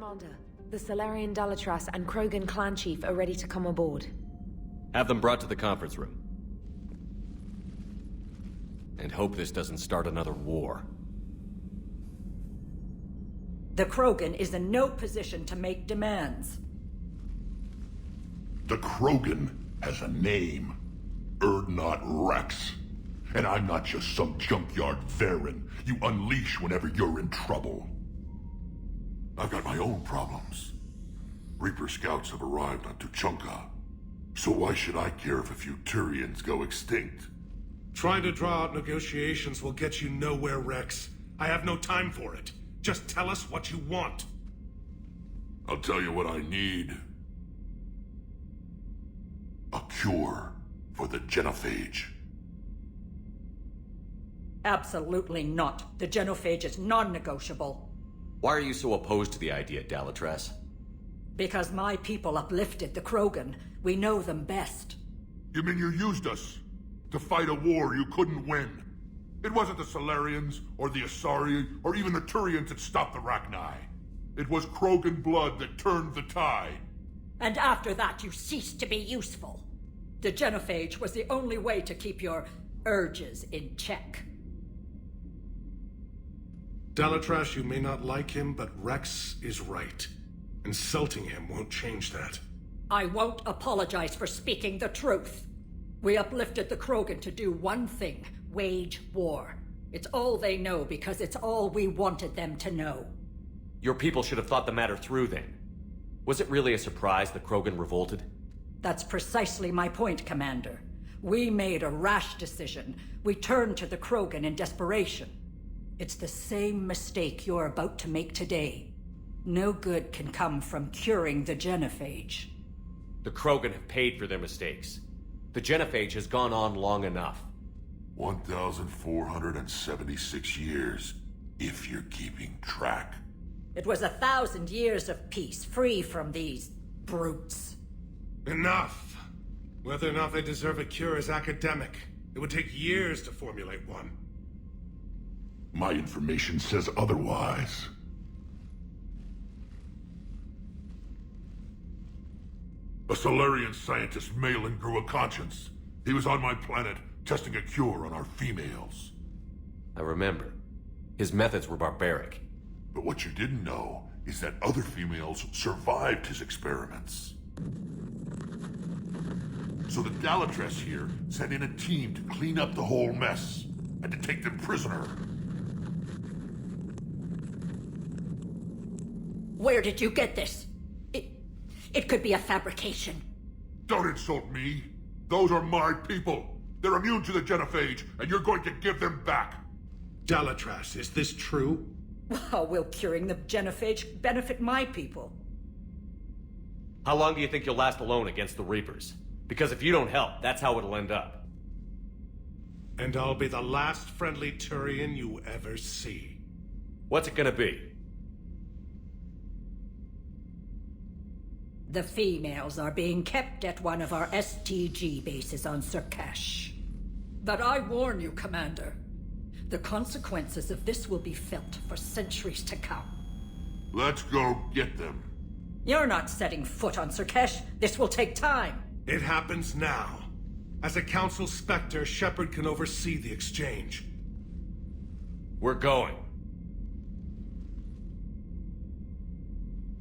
Commander. The Solarian Dalatras and Krogan clan chief are ready to come aboard. Have them brought to the conference room. And hope this doesn't start another war. The Krogan is in no position to make demands. The Krogan has a name. Urdnot Rex. And I'm not just some junkyard Varen you unleash whenever you're in trouble. I've got my own problems. Reaper scouts have arrived on Tuchanka. So why should I care if a few Turians go extinct? Trying to draw out negotiations will get you nowhere, Rex. I have no time for it. Just tell us what you want. I'll tell you what I need. A cure for the genophage. Absolutely not. The genophage is non-negotiable. Why are you so opposed to the idea, Dalatras? Because my people uplifted the Krogan. We know them best. You mean you used us to fight a war you couldn't win? It wasn't the Solarians, or the Asari, or even the Turians that stopped the Rachni. It was Krogan blood that turned the tide. And after that, you ceased to be useful. The genophage was the only way to keep your urges in check. Dalatras, you may not like him, but Rex is right. Insulting him won't change that. I won't apologize for speaking the truth. We uplifted the Krogan to do one thing: wage war. It's all they know because it's all we wanted them to know. Your people should have thought the matter through then. Was it really a surprise the Krogan revolted? That's precisely my point, Commander. We made a rash decision. We turned to the Krogan in desperation. It's the same mistake you're about to make today. No good can come from curing the genophage. The Krogan have paid for their mistakes. The genophage has gone on long enough. 1,476 years, if you're keeping track. It was 1,000 years of peace, free from these brutes. Enough! Whether or not they deserve a cure is academic. It would take years to formulate one. My information says otherwise. A Solarian scientist, Malin, grew a conscience. He was on my planet, testing a cure on our females. I remember. His methods were barbaric. But what you didn't know is that other females survived his experiments. So the Dalatras here sent in a team to clean up the whole mess, and to take them prisoner. Where did you get this? It could be a fabrication. Don't insult me. Those are my people. They're immune to the genophage, and you're going to give them back. Dalatras, is this true? How will curing the genophage benefit my people? How long do you think you'll last alone against the Reapers? Because if you don't help, that's how it'll end up. And I'll be the last friendly Turian you ever see. What's it gonna be? The females are being kept at one of our STG bases on Surkash. But I warn you, Commander. The consequences of this will be felt for centuries to come. Let's go get them. You're not setting foot on Surkash. This will take time. It happens now. As a Council Spectre, Shepard can oversee the exchange. We're going.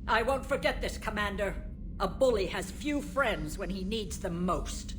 I won't forget this, Commander. A bully has few friends when he needs them most.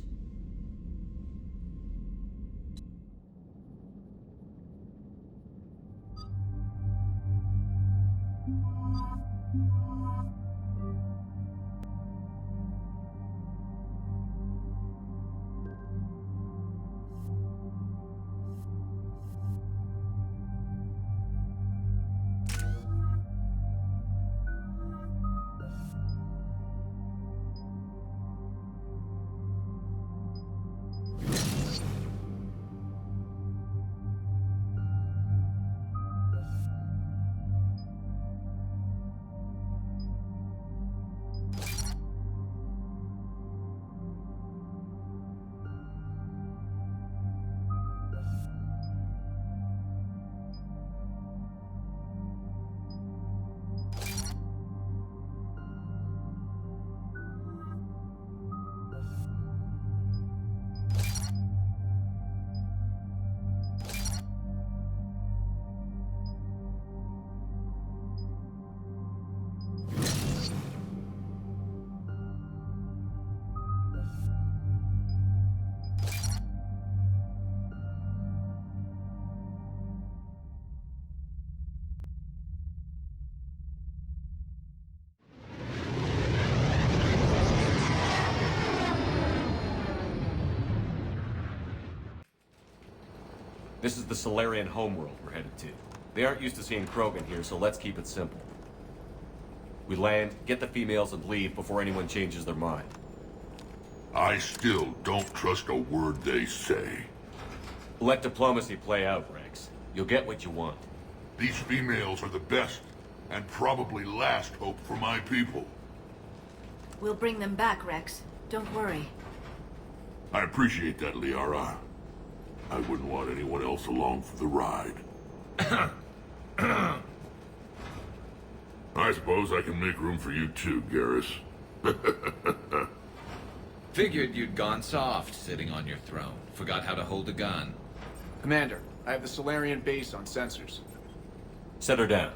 This is the Solarian homeworld we're headed to. They aren't used to seeing Krogan here, so let's keep it simple. We land, get the females, and leave before anyone changes their mind. I still don't trust a word they say. Let diplomacy play out, Rex. You'll get what you want. These females are the best, and probably last hope for my people. We'll bring them back, Rex. Don't worry. I appreciate that, Liara. I wouldn't want anyone else along for the ride. I suppose I can make room for you too, Garrus. Figured you'd gone soft sitting on your throne. Forgot how to hold a gun. Commander, I have the Solarian base on sensors. Set her down.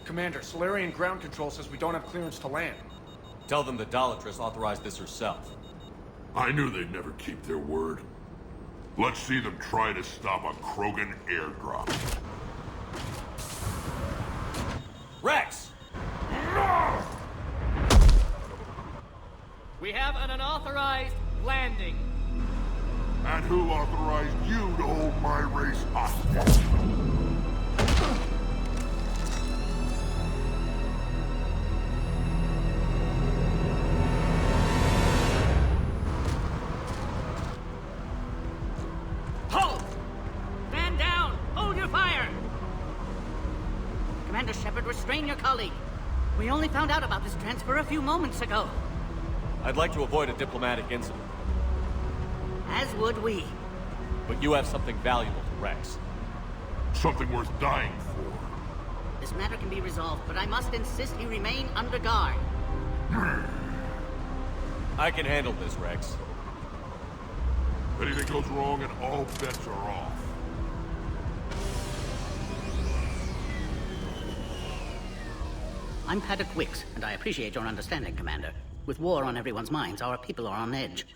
Commander, Solarian ground control says we don't have clearance to land. Tell them the Dolatress authorized this herself. I knew they'd never keep their word. Let's see them try to stop a Krogan airdrop. Rex! We have an unauthorized landing. And who authorized you to hold my race hostage? Hold! Stand down! Hold your fire! Commander Shepard, restrain your colleague. We only found out about this transfer a few moments ago. I'd like to avoid a diplomatic incident, As would we. but you have something valuable to Rex. Something worth dying for. This matter can be resolved, but I must insist he remain under guard. I can handle this, Rex. If anything goes wrong and all bets are off. I'm Paddock Wicks, and I appreciate your understanding, Commander. With war on everyone's minds, our people are on edge.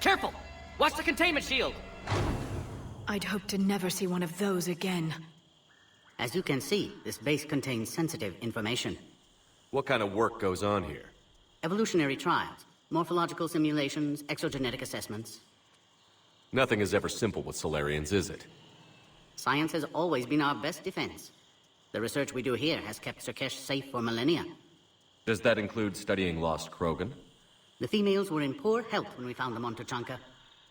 Careful! Watch the containment shield! I'd hope to never see one of those again. As you can see, this base contains sensitive information. What kind of work goes on here? Evolutionary trials, morphological simulations, exogenetic assessments. Nothing is ever simple with Solarians, is it? Science has always been our best defense. The research we do here has kept Surkesh safe for millennia. Does that include studying lost Krogan? The females were in poor health when we found them on Tuchanka.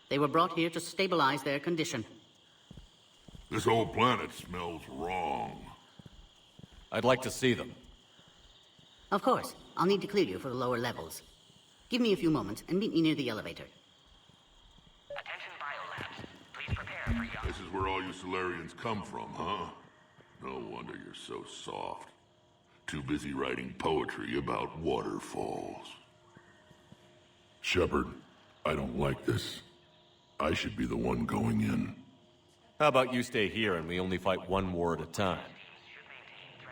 They were brought here to stabilize their condition. This whole planet smells wrong. I'd like to see them. Of course, I'll need to clear you for the lower levels. Give me a few moments and meet me near the elevator. Attention biolabs. Please prepare for young. This is where all you Solarians come from, huh? No wonder you're so soft. Too busy writing poetry about waterfalls. Shepard, I don't like this. I should be the one going in. How about you stay here and we only fight one war at a time?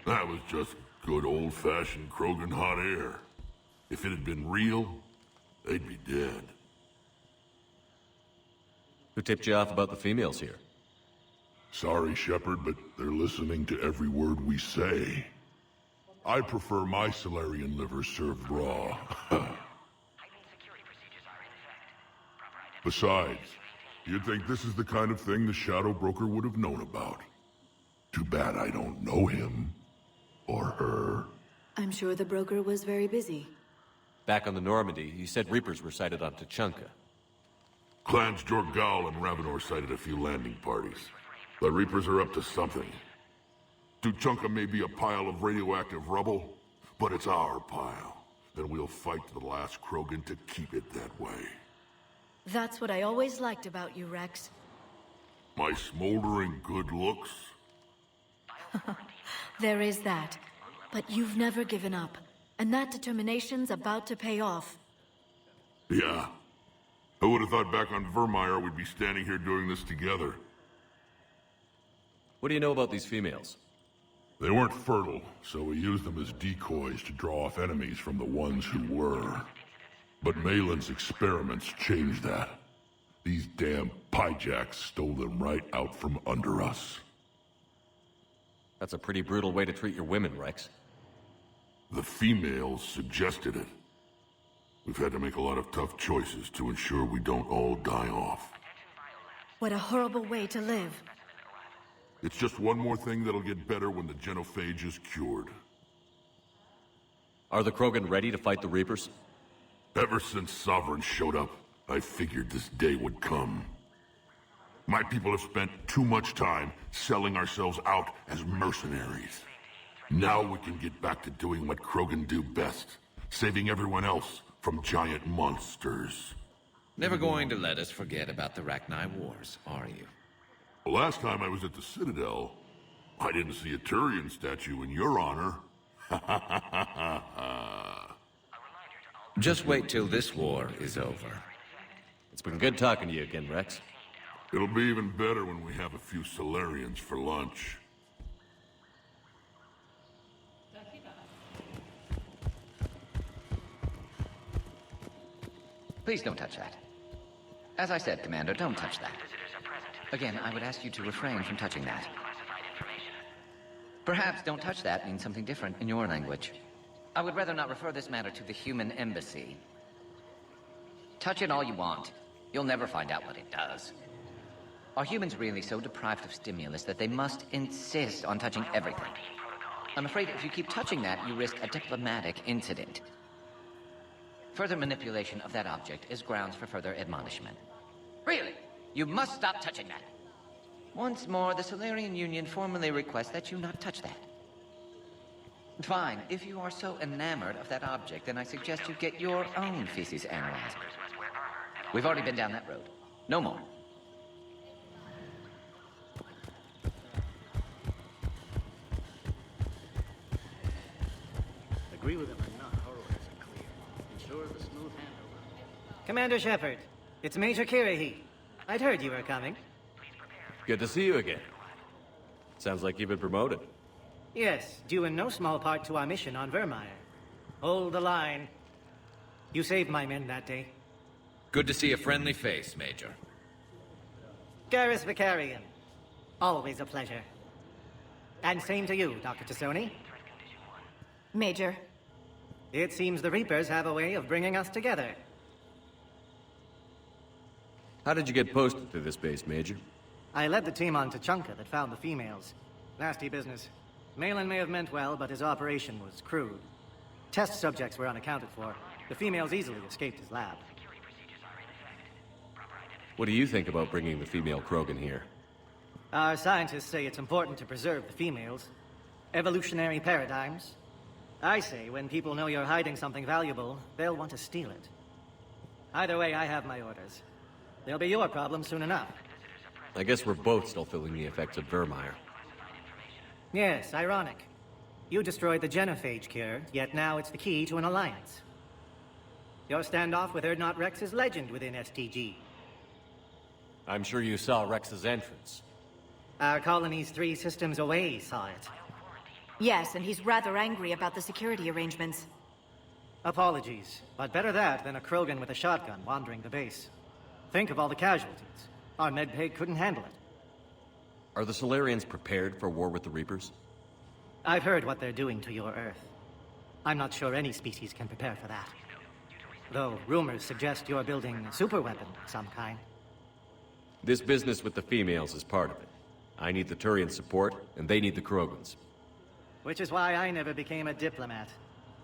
That was just good old-fashioned Krogan hot air. If it had been real, they'd be dead. Who tipped you off about the females here? Sorry, Shepard, but they're listening to every word we say. I prefer my Solarian liver served raw. Besides, you'd think this is the kind of thing the Shadow Broker would have known about. Too bad I don't know him. Or her. I'm sure the broker was very busy. Back on the Normandy, he said Reapers were sighted on Tuchanka. Clans Jorgal and Ravenor sighted a few landing parties. The Reapers are up to something. Tuchanka may be a pile of radioactive rubble, but it's our pile. Then we'll fight to the last Krogan to keep it that way. That's what I always liked about you, Rex. My smoldering good looks? There is that. But you've never given up. And that determination's about to pay off. Yeah. I would have thought back on Vermeer we'd be standing here doing this together. What do you know about these females? They weren't fertile, so we used them as decoys to draw off enemies from the ones who were. But Malin's experiments changed that. These damn pyjacks stole them right out from under us. That's a pretty brutal way to treat your women, Rex. The females suggested it. We've had to make a lot of tough choices to ensure we don't all die off. What a horrible way to live. It's just one more thing that'll get better when the genophage is cured. Are the Krogan ready to fight the Reapers? Ever since Sovereign showed up, I figured this day would come. My people have spent too much time selling ourselves out as mercenaries. Now we can get back to doing what Krogan do best, saving everyone else from giant monsters. Never going to let us forget about the Rachni Wars, are you? The last time I was at the Citadel, I didn't see a Turian statue in your honor. Just wait till this war is over. It's been good talking to you again, Rex. It'll be even better when we have a few Solarians for lunch. Please don't touch that. As I said, Commander, don't touch that. Again, I would ask you to refrain from touching that. Perhaps don't touch that means something different in your language. I would rather not refer this matter to the human embassy. Touch it all you want. You'll never find out what it does. Are humans really so deprived of stimulus that they must insist on touching everything? I'm afraid if you keep touching that, you risk a diplomatic incident. Further manipulation of that object is grounds for further admonishment. Really? You must stop touching that. Once more, the Solarian Union formally requests that you not touch that. Fine. If you are so enamored of that object, then I suggest you get your own feces analyzed. We've already been down that road. No more. Agree with him or not, our orders are clear. Ensure the smooth handover. Commander Shepard, it's Major Kirahi. I'd heard you were coming. Good to see you again. Sounds like you've been promoted. Yes, due in no small part to our mission on Vermeer. Hold the line. You saved my men that day. Good to see a friendly face, Major. Garrus Vicarian. Always a pleasure. And same to you, Dr. Tassoni. Major. It seems the Reapers have a way of bringing us together. How did you get posted to this base, Major? I led the team on Tachanka that found the females. Nasty business. Malin may have meant well, but his operation was crude. Test subjects were unaccounted for. The females easily escaped his lab. What do you think about bringing the female Krogan here? Our scientists say it's important to preserve the females. Evolutionary paradigms. I say when people know you're hiding something valuable, they'll want to steal it. Either way, I have my orders. They'll be your problem soon enough. I guess we're both still feeling the effects of Vermeer. Yes, ironic. You destroyed the genophage cure, yet now it's the key to an alliance. Your standoff with Urdnot Rex is legend within STG. I'm sure you saw Rex's entrance. Our colony's 3 systems away saw it. Yes, and he's rather angry about the security arrangements. Apologies, but better that than a Krogan with a shotgun wandering the base. Think of all the casualties. Our medbay couldn't handle it. Are the Solarians prepared for war with the Reapers? I've heard what they're doing to your Earth. I'm not sure any species can prepare for that. Though rumors suggest you're building a superweapon of some kind. This business with the females is part of it. I need the Turian support, and they need the Krogans. Which is why I never became a diplomat.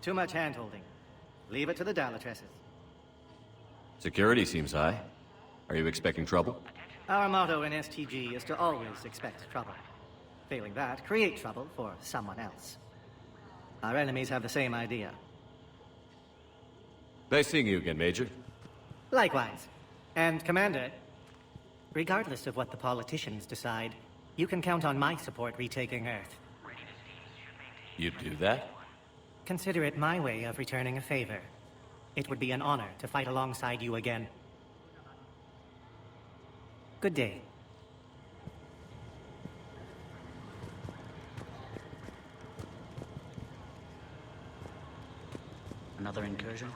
Too much hand-holding. Leave it to the Dalatresses. Security seems high. Are you expecting trouble? Our motto in STG is to always expect trouble. Failing that, create trouble for someone else. Our enemies have the same idea. Nice seeing you again, Major. Likewise. And Commander, regardless of what the politicians decide, you can count on my support retaking Earth. You'd do that? Consider it my way of returning a favor. It would be an honor to fight alongside you again. Good day. Another incursion?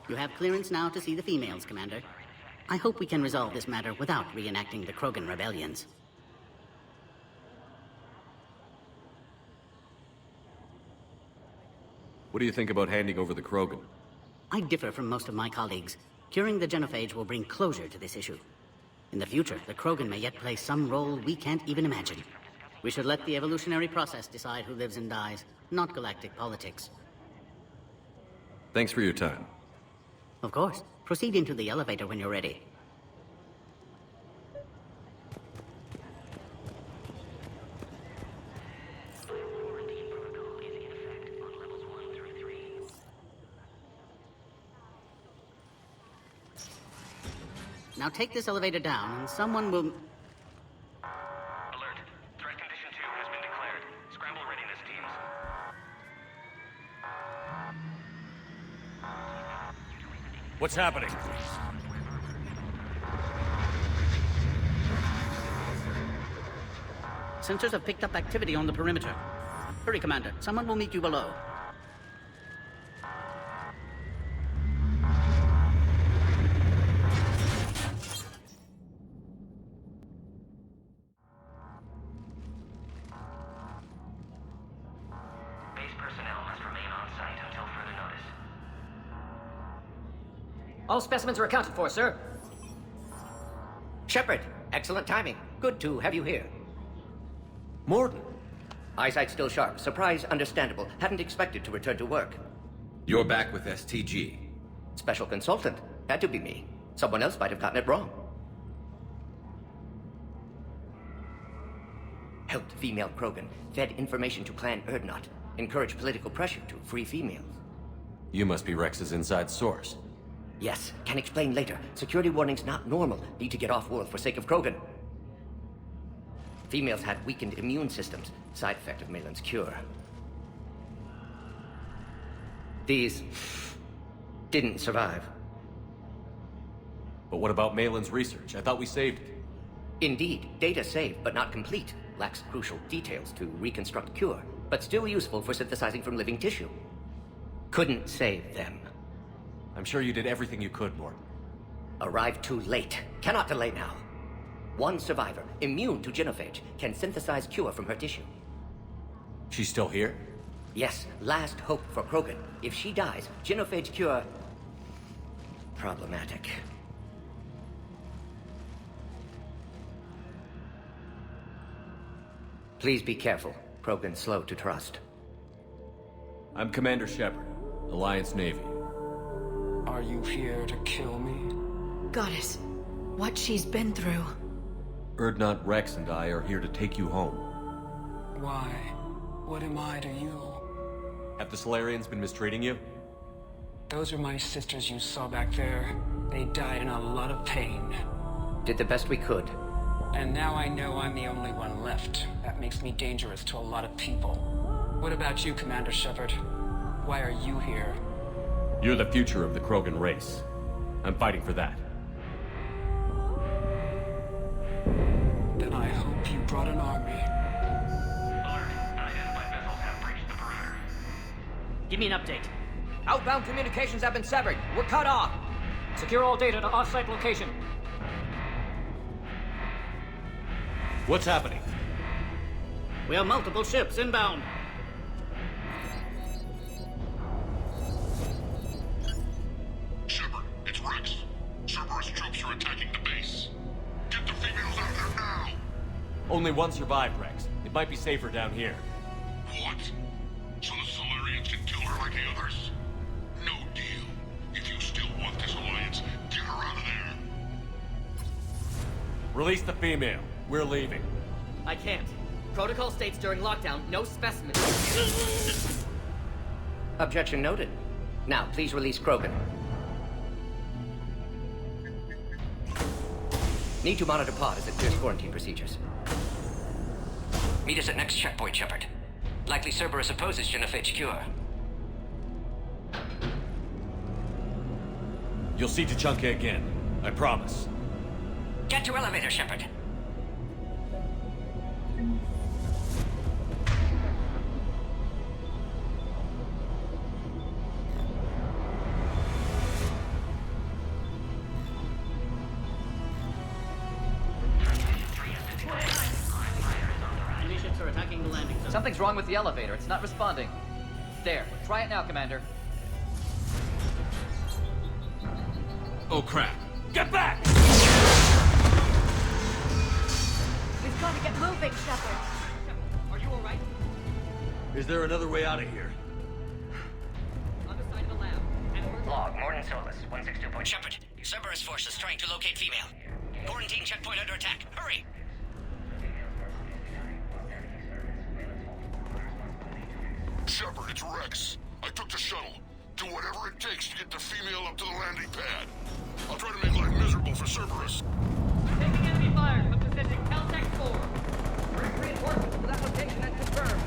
You have clearance now to see the females, Commander. I hope we can resolve this matter without reenacting the Krogan rebellions. What do you think about handing over the Krogan? I differ from most of my colleagues. Curing the genophage will bring closure to this issue. In the future, the Krogan may yet play some role we can't even imagine. We should let the evolutionary process decide who lives and dies, not galactic politics. Thanks for your time. Of course. Proceed into the elevator when you're ready. Now take this elevator down, and someone will... Alert. Threat condition 2 has been declared. Scramble readiness teams. What's happening? Sensors have picked up activity on the perimeter. Hurry, Commander. Someone will meet you below. Base personnel must remain on site until further notice. All specimens are accounted for, sir. Shepard, excellent timing. Good to have you here. Morden. Eyesight still sharp. Surprise understandable. Hadn't expected to return to work. You're back with STG. Special consultant. Had to be me. Someone else might have gotten it wrong. Helped female Krogan. Fed information to Clan Erdnot. Encouraged political pressure to free females. You must be Rex's inside source. Yes, can explain later. Security warnings not normal. Need to get off-world for sake of Krogan. Females had weakened immune systems. Side effect of Malin's cure. These... didn't survive. But what about Malin's research? I thought we saved it. Indeed, data saved, but not complete. Lacks crucial details to reconstruct cure, but still useful for synthesizing from living tissue. Couldn't save them. I'm sure you did everything you could, Morden. Arrived too late. Cannot delay now. One survivor, immune to genophage, can synthesize cure from her tissue. She's still here? Yes, last hope for Krogan. If she dies, genophage cure... problematic. Please be careful. Krogan slow to trust. I'm Commander Shepard, Alliance Navy. Are you here to kill me? Goddess, what she's been through. Erdnot, Rex, and I are here to take you home. Why? What am I to you? Have the Solarians been mistreating you? Those are my sisters you saw back there. They died in a lot of pain. Did the best we could. And now I know I'm the only one left. That makes me dangerous to a lot of people. What about you, Commander Shepard? Why are you here? You're the future of the Krogan race. I'm fighting for that. Then I hope you brought an army. Alert. Unidentified vessels have breached the perimeter. Give me an update. Outbound communications have been severed. We're cut off. Secure all data to off-site location. What's happening? We have multiple ships inbound. Shepard, it's Rex. Cerberus troops are attacking the base. Get the females out there now! Only one survived, Rex. It might be safer down here. What? So the Solarians can kill her like the others? No deal. If you still want this alliance, get her out of there. Release the female. We're leaving. I can't. Protocol states during lockdown, no specimens. Objection noted. Now, please release Krogan. Need to monitor pod as it clears quarantine procedures. Meet us at next checkpoint, Shepard. Likely Cerberus opposes genophage cure. You'll see Tachanka again. I promise. Get to elevator, Shepard. are attacking the landing zone. Something's wrong with the elevator. It's not responding. There. Try it now, Commander. Oh crap. Get back! We've got to get moving, Shepard. Are you alright? Is there another way out of here? On the side of the lab. Log, Morton Solus, 162. Shepard, Cerberus forces trying to locate female. Quarantine checkpoint under attack. Hurry! Shepard, it's Rex. I took the shuttle. Do whatever it takes to get the female up to the landing pad. I'll try to make life miserable for Cerberus. Taking enemy fire from position Caltech 4. Bring reinforcements to that location and confirm.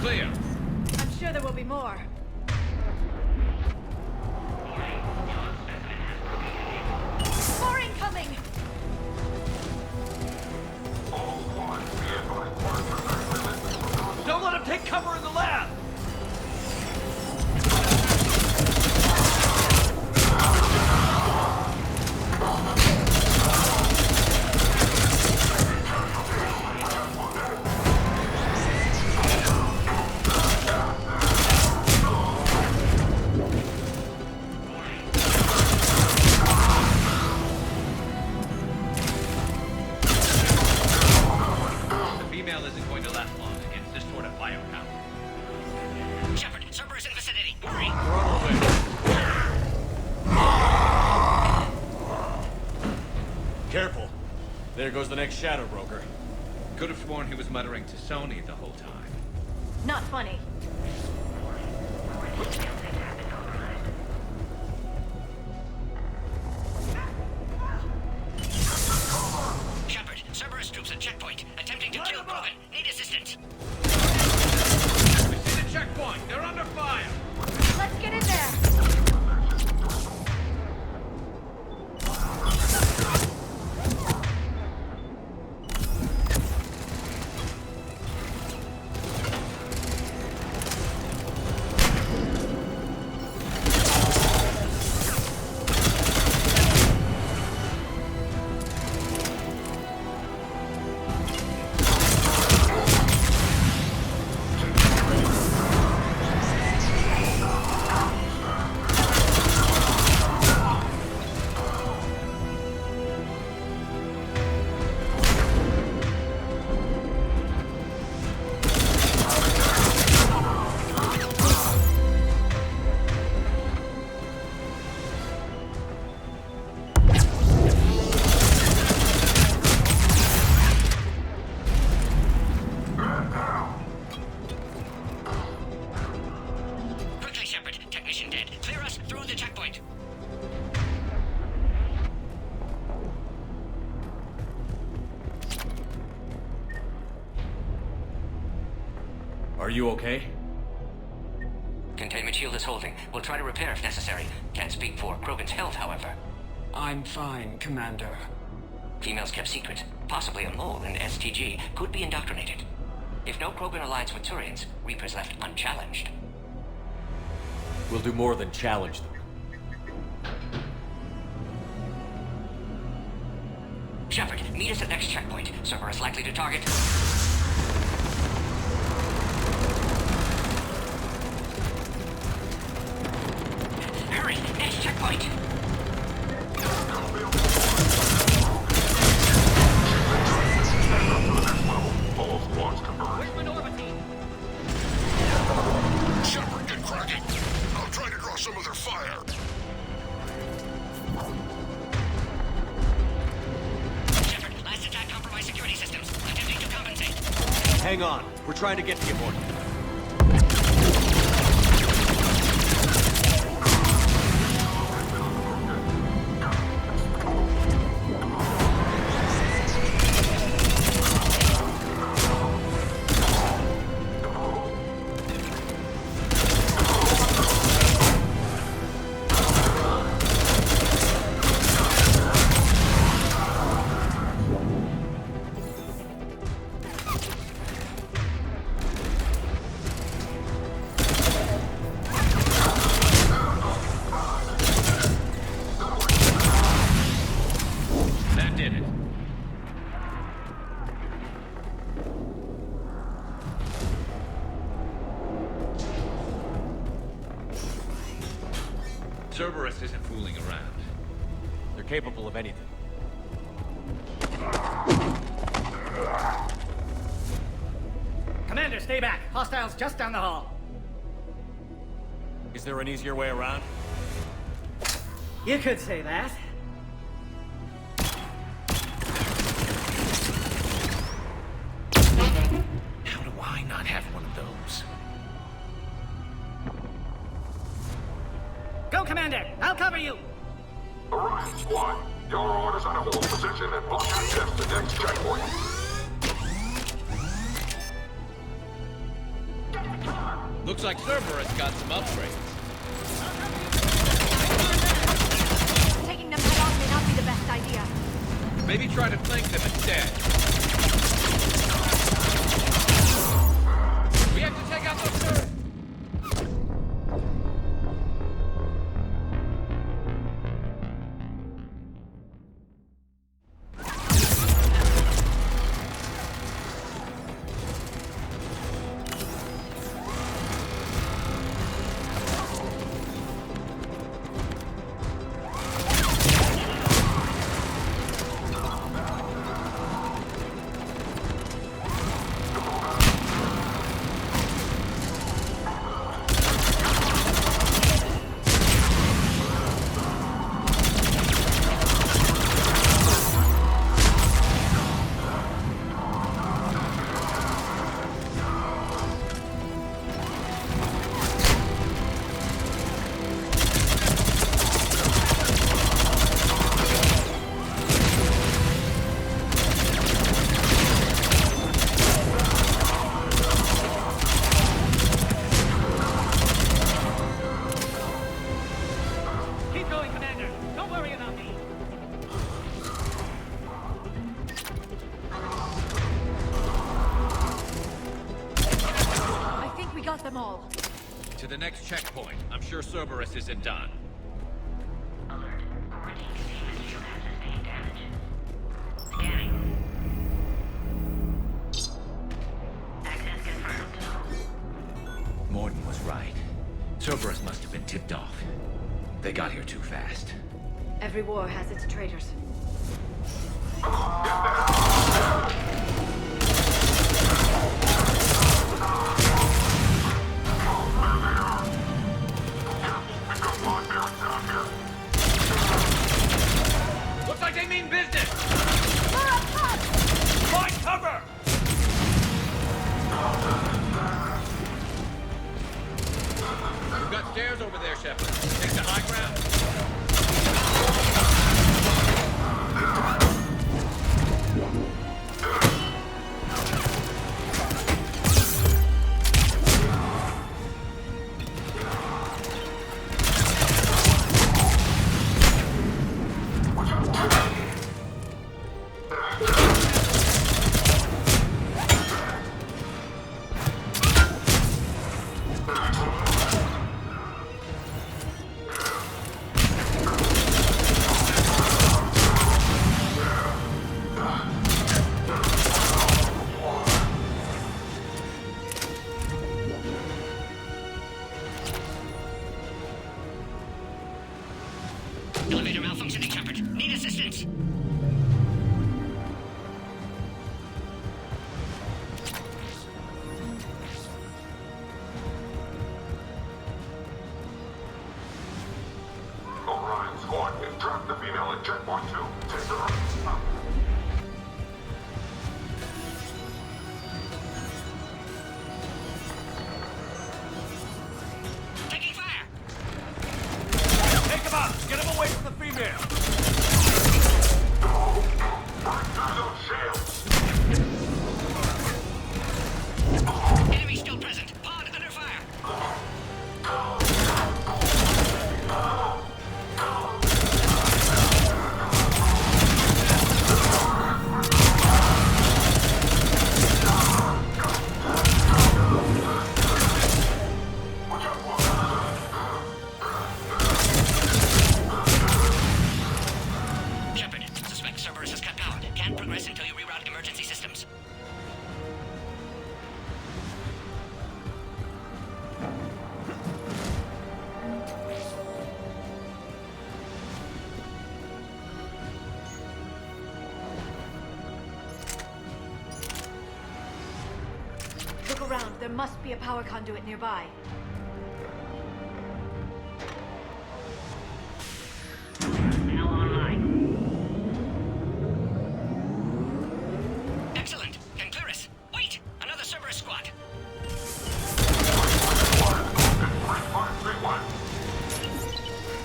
Clear. I'm sure there will be more. More incoming! Don't let him take cover in the lab! The female isn't going to last long against this sort of firepower. Shepard, Cerberus in vicinity. Hurry! We're on our way. Careful. There goes the next shadow broker. Could have sworn he was muttering to Sony the whole time. Not funny. Shepard, Cerberus troops at checkpoint. Attempting to kill Krogan. Need assistance. We see the checkpoint. They're under fire. Let's get in there! Quickly, Shepard. Technician dead. Clear us through the checkpoint. Are you okay? Containment shield is holding. We'll try to repair if necessary. Can't speak for Krogan's health, however. I'm fine, Commander. Females kept secret. Possibly a mole in STG could be indoctrinated. If no Krogan alliance with Turians, Reapers left unchallenged. We'll do more than challenge them. Shepard, meet us at next checkpoint. Cerberus likely to target. Hurry! Next checkpoint! Where's Minority? Shepard, get cracking. I'll try to draw some of their fire. Shepard, last attack compromised security systems. Attempting to compensate. Hang on. We're trying to get to you, Morton. Cerberus isn't fooling around. They're capable of anything. Commander, stay back. Hostiles just down the hall. Is there an easier way around? You could say that. How do I not have one of those? Go, Commander! I'll cover you! Alright, squad. Your orders on a hold position and book your test the next checkpoint. Looks like Cerberus got some upgrades. Taking them head on may not be the best idea. Maybe try to flank them instead. We have to take out those turrets! To the next checkpoint. I'm sure Cerberus isn't done. Alert. Quarantine containment shield has sustained damage. Scanning. Access confirmed. Morden was right. Cerberus must have been tipped off. They got here too fast. Every war has its traitors. Looks like they mean business! Find cover! We've got stairs over there, Shepard. Take the high ground. around. There must be a power conduit nearby. Now online. Excellent. Concurus. Wait! Another Cerberus squad.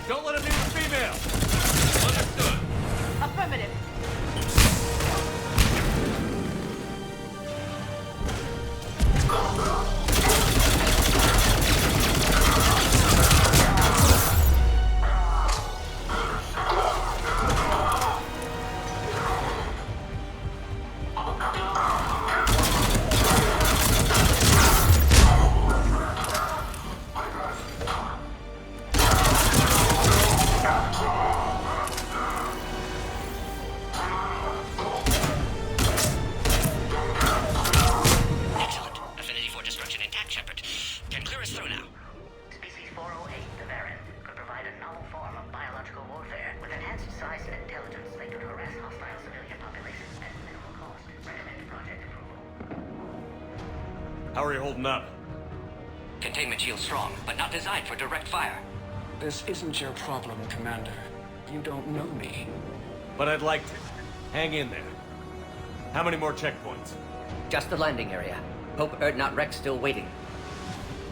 Don't let him near the female! Understood. Affirmative. How are you holding up? Containment shield strong, but not designed for direct fire. This isn't your problem, Commander. You don't know me. But I'd like to. Hang in there. How many more checkpoints? Just the landing area. Hope Erdnot Rex still waiting.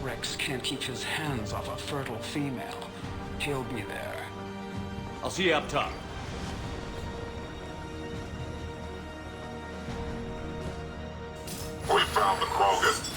Rex can't keep his hands off a fertile female. He'll be there. I'll see you up top. We found the Krogan.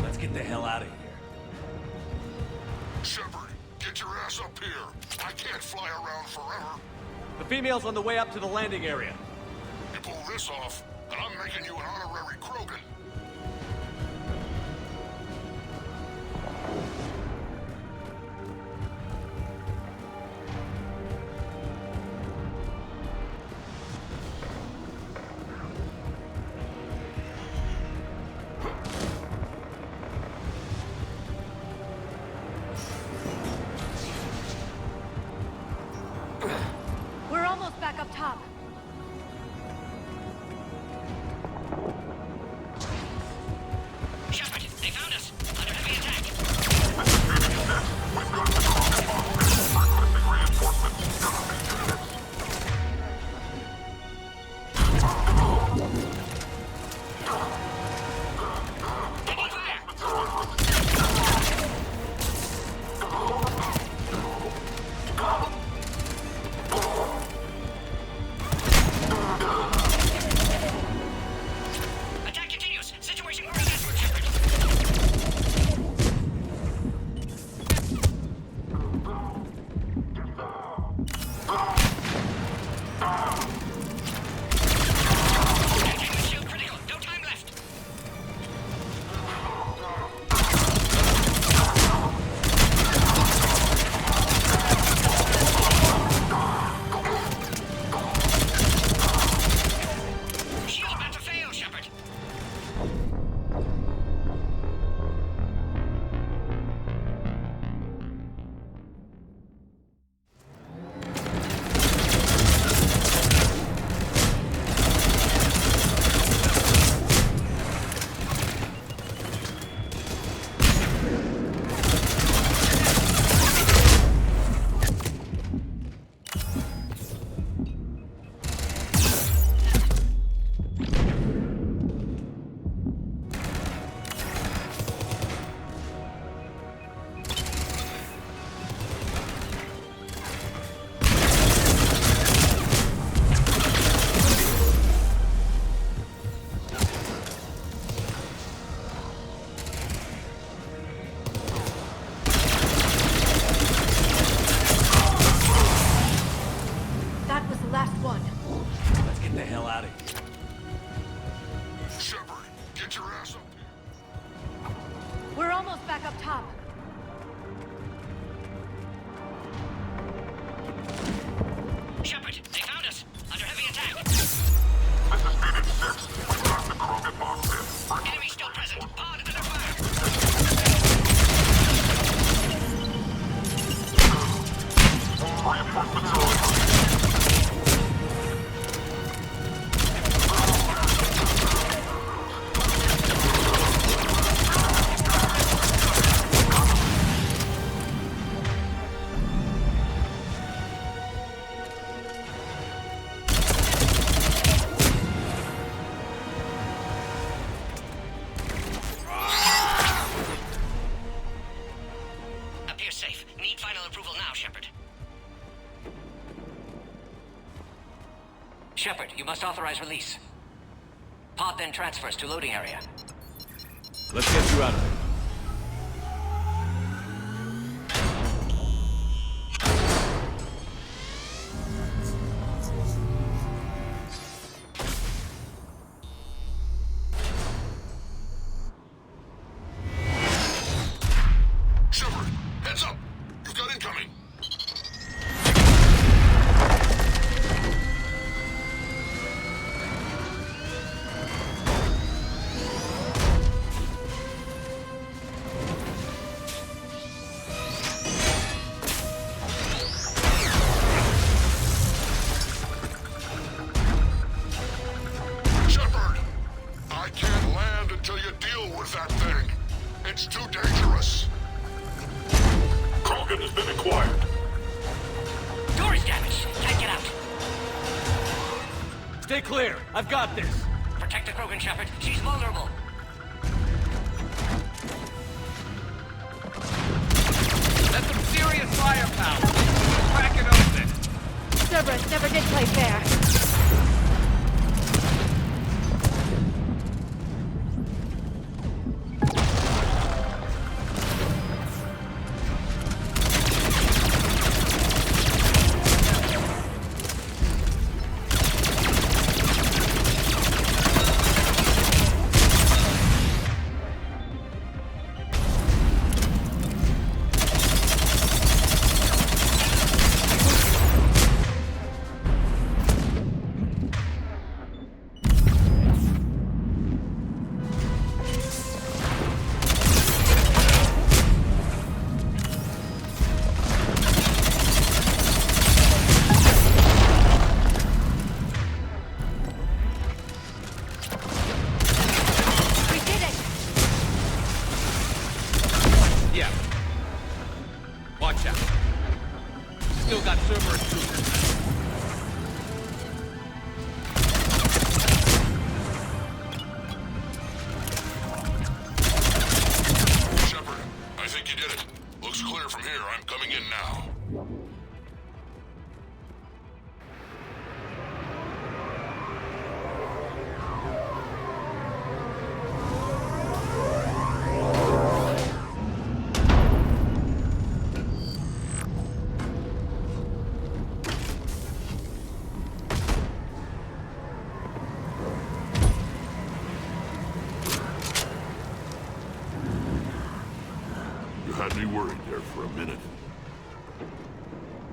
Let's get the hell out of here. Shepard, get your ass up here. I can't fly around forever. The female's on the way up to the landing area. You pull this off, and I'm making you an honorary Krogan. We're almost back up top. Shepard, they found us. Under heavy attack. We've got the Krogan bomb. Requesting reinforcements. Reinforce facility. Appears safe. Need final approval now, Shepard. Shepard, you must authorize release. Pod then transfers to loading area. Let's get you out of there. Shepard, heads up! You've got incoming! Shepard! I can't land until you deal with that thing. It's too dangerous. Krogan has been acquired. Door is damaged. Can't get out. Stay clear. I've got this. Protect the Krogan, Shepard. She's vulnerable. That's some serious firepower. Crack it open. Cerberus never did play fair. Yeah. Watch out. Still got Cerberus troopers. Shepard, I think you did it. Looks clear from here. I'm coming in now. You had me worried there for a minute.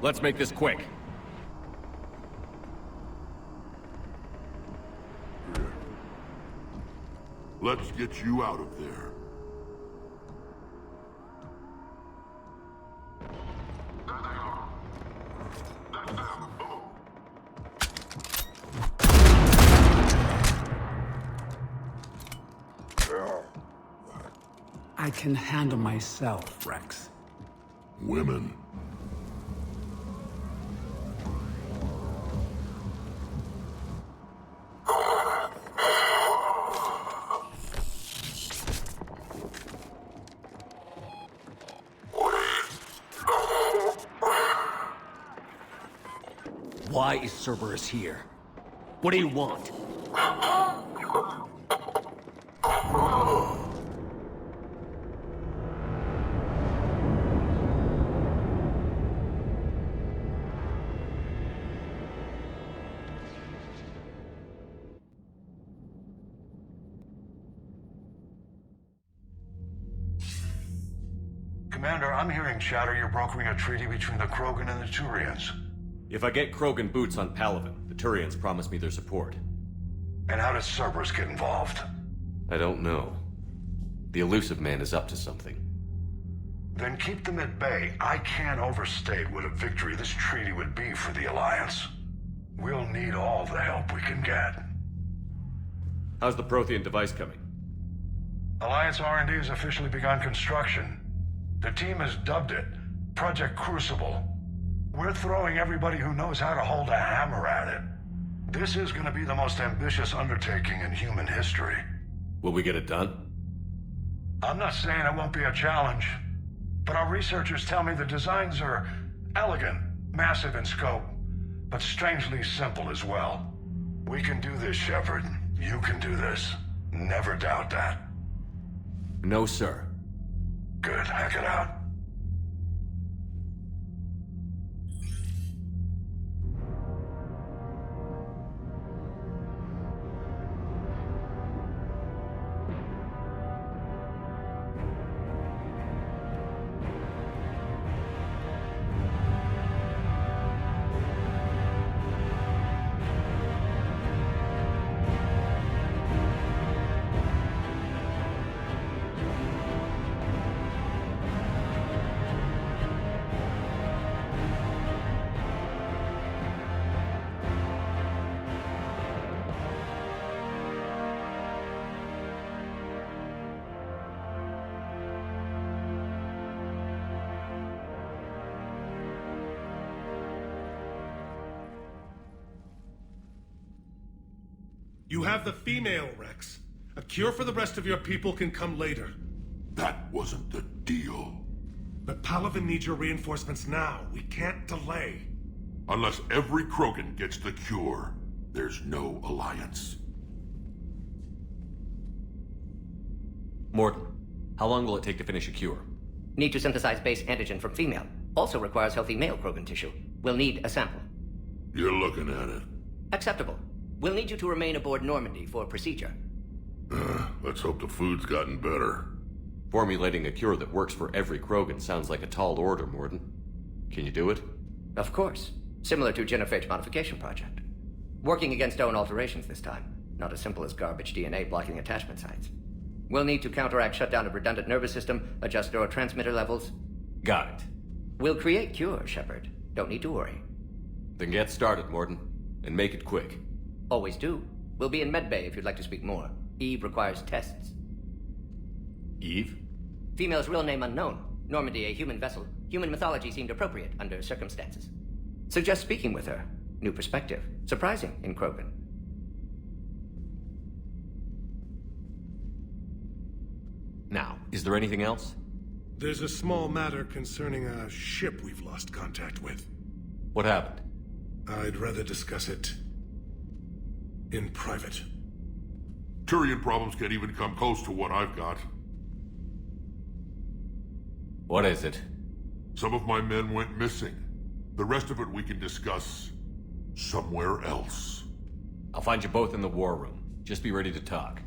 Let's make this quick. Let's get you out of there. I can handle myself, Rex. Women. Why is Cerberus here? What do you want? Commander, I'm hearing chatter you're brokering a treaty between the Krogan and the Turians. If I get Krogan boots on Palaven, the Turians promise me their support. And how does Cerberus get involved? I don't know. The Elusive Man is up to something. Then keep them at bay. I can't overstate what a victory this treaty would be for the Alliance. We'll need all the help we can get. How's the Prothean device coming? Alliance R&D has officially begun construction. The team has dubbed it Project Crucible. We're throwing everybody who knows how to hold a hammer at it. This is going to be the most ambitious undertaking in human history. Will we get it done? I'm not saying it won't be a challenge, but our researchers tell me the designs are elegant, massive in scope, but strangely simple as well. We can do this, Shepard. You can do this. Never doubt that. No, sir. Good. Hack it out. You have the female, Rex. A cure for the rest of your people can come later. That wasn't the deal. But Palaven needs your reinforcements now. We can't delay. Unless every Krogan gets the cure, there's no Alliance. Morton, how long will it take to finish a cure? Need to synthesize base antigen from female. Also requires healthy male Krogan tissue. We'll need a sample. You're looking at it. Acceptable. We'll need you to remain aboard Normandy for procedure. Let's hope the food's gotten better. Formulating a cure that works for every Krogan sounds like a tall order, Morton. Can you do it? Of course. Similar to genophage modification project. Working against own alterations this time. Not as simple as garbage DNA blocking attachment sites. We'll need to counteract shutdown of redundant nervous system, adjust neurotransmitter levels. Got it. We'll create cure, Shepard. Don't need to worry. Then get started, Morton. And make it quick. Always do. We'll be in medbay if you'd like to speak more. Eve requires tests. Eve? Female's real name unknown. Normandy, a human vessel. Human mythology seemed appropriate under circumstances. Suggest speaking with her. New perspective. Surprising in Krogan. Now, is there anything else? There's a small matter concerning a ship we've lost contact with. What happened? I'd rather discuss it in private. Turian problems can't even come close to what I've got. What is it? Some of my men went missing. The rest of it we can discuss somewhere else. I'll find you both in the war room. Just be ready to talk.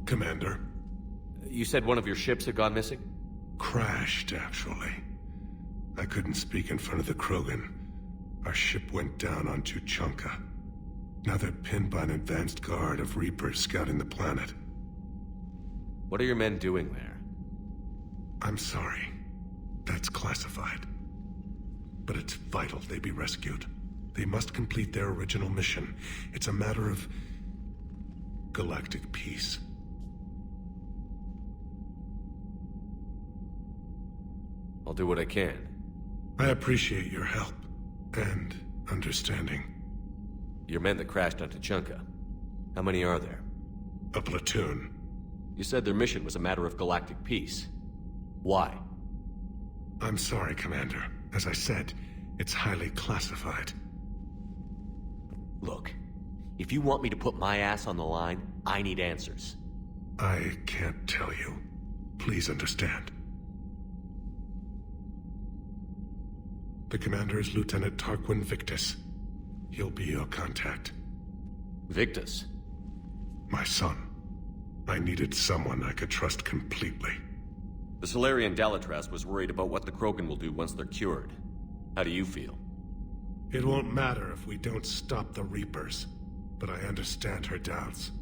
Commander. You said one of your ships had gone missing? Crashed, actually. I couldn't speak in front of the Krogan. Our ship went down on Tuchanka. Now they're pinned by an advanced guard of Reapers scouting the planet. What are your men doing there? I'm sorry. That's classified. But it's vital they be rescued. They must complete their original mission. It's a matter of galactic peace. I'll do what I can. I appreciate your help and understanding. Your men that crashed on Tuchanka. How many are there? A platoon. You said their mission was a matter of galactic peace. Why? I'm sorry, Commander. As I said, it's highly classified. Look, if you want me to put my ass on the line, I need answers. I can't tell you. Please understand. The commander is Lieutenant Tarquin Victus. He'll be your contact. Victus? My son. I needed someone I could trust completely. The Solarian Dalatras was worried about what the Krogan will do once they're cured. How do you feel? It won't matter if we don't stop the Reapers, but I understand her doubts.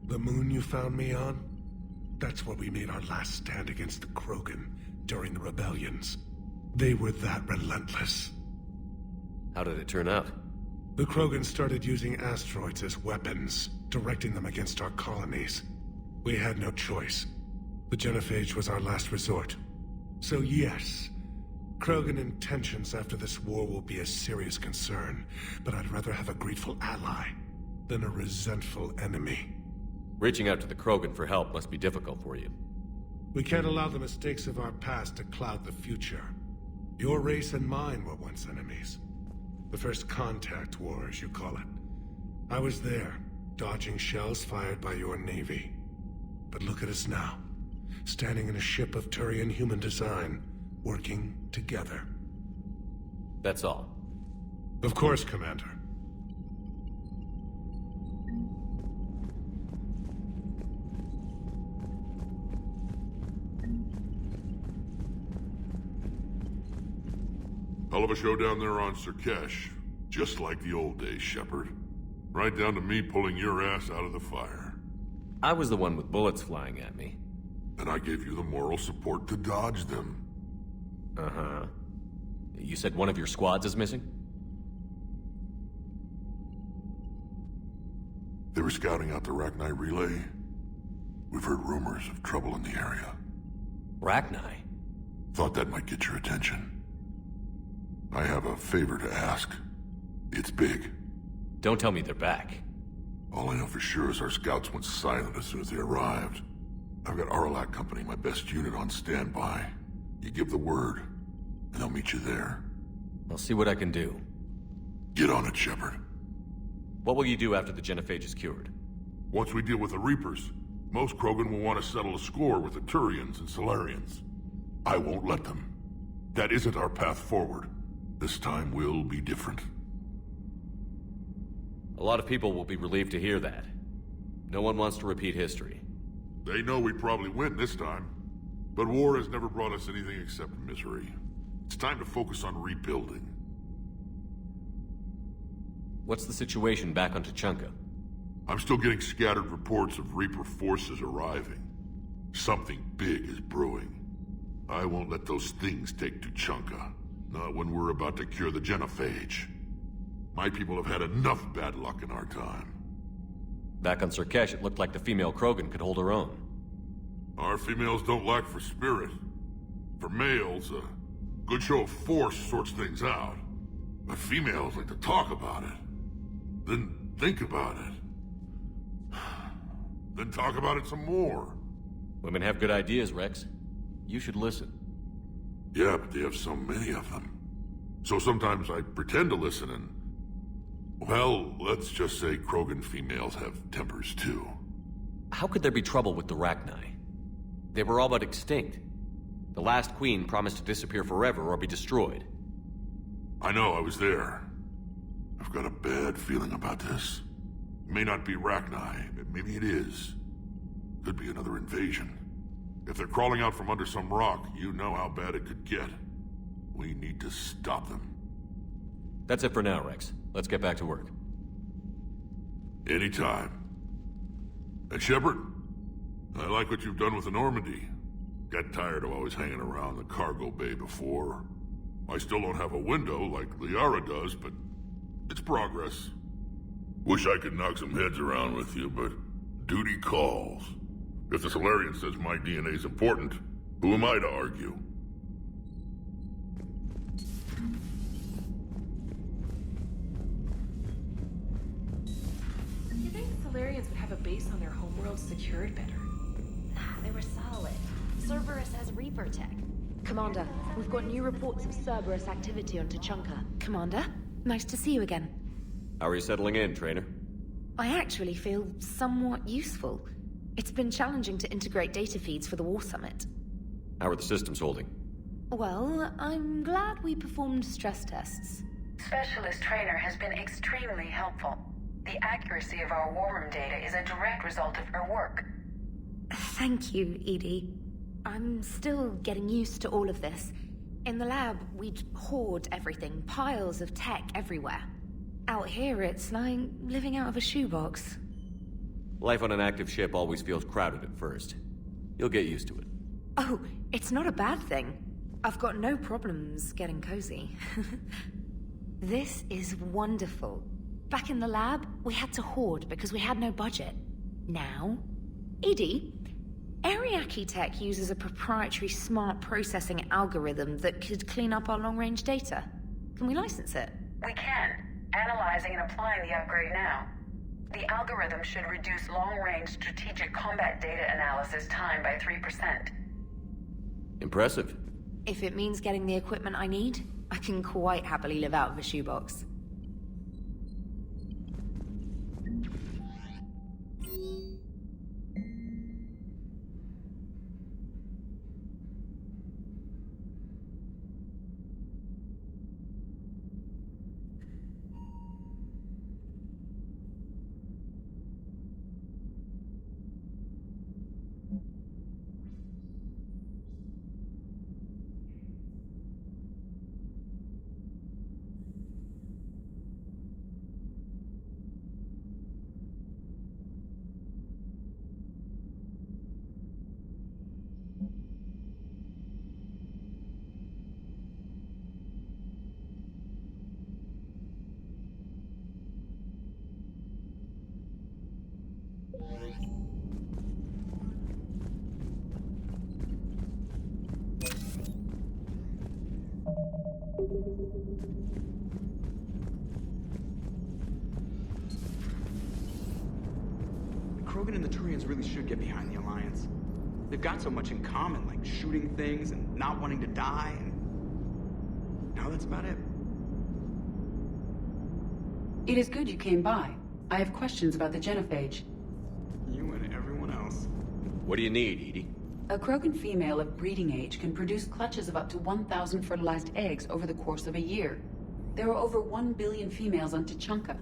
The moon you found me on? That's where we made our last stand against the Krogan during the rebellions. They were that relentless. How did it turn out? The Krogan started using asteroids as weapons, directing them against our colonies. We had no choice. The Genophage was our last resort. So yes, Krogan intentions after this war will be a serious concern, but I'd rather have a grateful ally than a resentful enemy. Reaching out to the Krogan for help must be difficult for you. We can't allow the mistakes of our past to cloud the future. Your race and mine were once enemies. The first contact war, as you call it. I was there, dodging shells fired by your navy. But look at us now, standing in a ship of Turian human design, working together. That's all. Of course, Commander. Hell of a show down there on Sirkesh. Just like the old days, Shepard. Right down to me pulling your ass out of the fire. I was the one with bullets flying at me. And I gave you the moral support to dodge them. Uh-huh. You said one of your squads is missing? They were scouting out the Rachni relay. We've heard rumors of trouble in the area. Rachni? Thought that might get your attention. I have a favor to ask. It's big. Don't tell me they're back. All I know for sure is our scouts went silent as soon as they arrived. I've got Aralak Company, my best unit, on standby. You give the word, and I'll meet you there. I'll see what I can do. Get on it, Shepard. What will you do after the Genophage is cured? Once we deal with the Reapers, most Krogan will want to settle a score with the Turians and Solarians. I won't let them. That isn't our path forward. This time will be different. A lot of people will be relieved to hear that. No one wants to repeat history. They know we probably win this time. But war has never brought us anything except misery. It's time to focus on rebuilding. What's the situation back on Tuchanka? I'm still getting scattered reports of Reaper forces arriving. Something big is brewing. I won't let those things take Tuchanka. Not when we're about to cure the Genophage. My people have had enough bad luck in our time. Back on Sirkesh, it looked like the female Krogan could hold her own. Our females don't lack for spirit. For males, a good show of force sorts things out. But females like to talk about it. Then think about it. Then talk about it some more. Women have good ideas, Rex. You should listen. Yeah, but they have so many of them. So sometimes I pretend to listen and... Well, let's just say Krogan females have tempers too. How could there be trouble with the Rachni? They were all but extinct. The last queen promised to disappear forever or be destroyed. I know, I was there. I've got a bad feeling about this. It may not be Rachni, but maybe it is. Could be another invasion. If they're crawling out from under some rock, you know how bad it could get. We need to stop them. That's it for now, Rex. Let's get back to work. Anytime. And Shepard, I like what you've done with the Normandy. Got tired of always hanging around the cargo bay before. I still don't have a window like Liara does, but it's progress. Wish I could knock some heads around with you, but duty calls. If the Solarian says my DNA's important, who am I to argue? You think the Solarians would have a base on their homeworld secured better? Nah, they were solid. Cerberus has Reaper tech. Commander, we've got new reports of Cerberus activity on Tuchanka. Commander, nice to see you again. How are you settling in, trainer? I actually feel somewhat useful. It's been challenging to integrate data feeds for the War Summit. How are the systems holding? Well, I'm glad we performed stress tests. Specialist Trainer has been extremely helpful. The accuracy of our war room data is a direct result of her work. Thank you, Edie. I'm still getting used to all of this. In the lab, we'd hoard everything, piles of tech everywhere. Out here, it's like living out of a shoebox. Life on an active ship always feels crowded at first. You'll get used to it. Oh, it's not a bad thing. I've got no problems getting cozy. This is wonderful. Back in the lab, we had to hoard because we had no budget. Now, Edie, Ariake Tech uses a proprietary smart processing algorithm that could clean up our long-range data. Can we license it? We can. Analyzing and applying the upgrade now. The algorithm should reduce long-range strategic combat data analysis time by 3%. Impressive. If it means getting the equipment I need, I can quite happily live out of a shoebox. Krogan and the Turians really should get behind the Alliance. They've got so much in common, like shooting things and not wanting to die, and now that's about it. It is good you came by. I have questions about the genophage. You and everyone else. What do you need, Edie? A Krogan female of breeding age can produce clutches of up to 1,000 fertilized eggs over the course of a year. There are over 1 billion females on Tuchanka.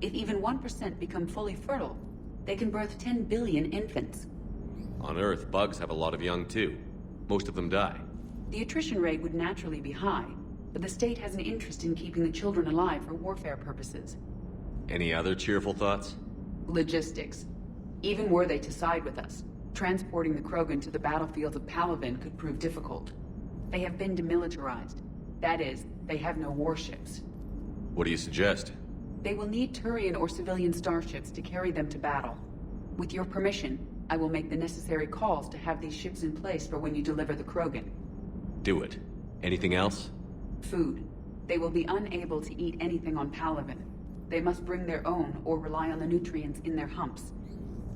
If even 1% become fully fertile, they can birth 10 billion infants. On Earth, bugs have a lot of young too. Most of them die. The attrition rate would naturally be high, but the state has an interest in keeping the children alive for warfare purposes. Any other cheerful thoughts? Logistics. Even were they to side with us, transporting the Krogan to the battlefields of Palaven could prove difficult. They have been demilitarized. That is, they have no warships. What do you suggest? They will need Turian or civilian starships to carry them to battle. With your permission, I will make the necessary calls to have these ships in place for when you deliver the Krogan. Do it. Anything else? Food. They will be unable to eat anything on Palaven. They must bring their own or rely on the nutrients in their humps.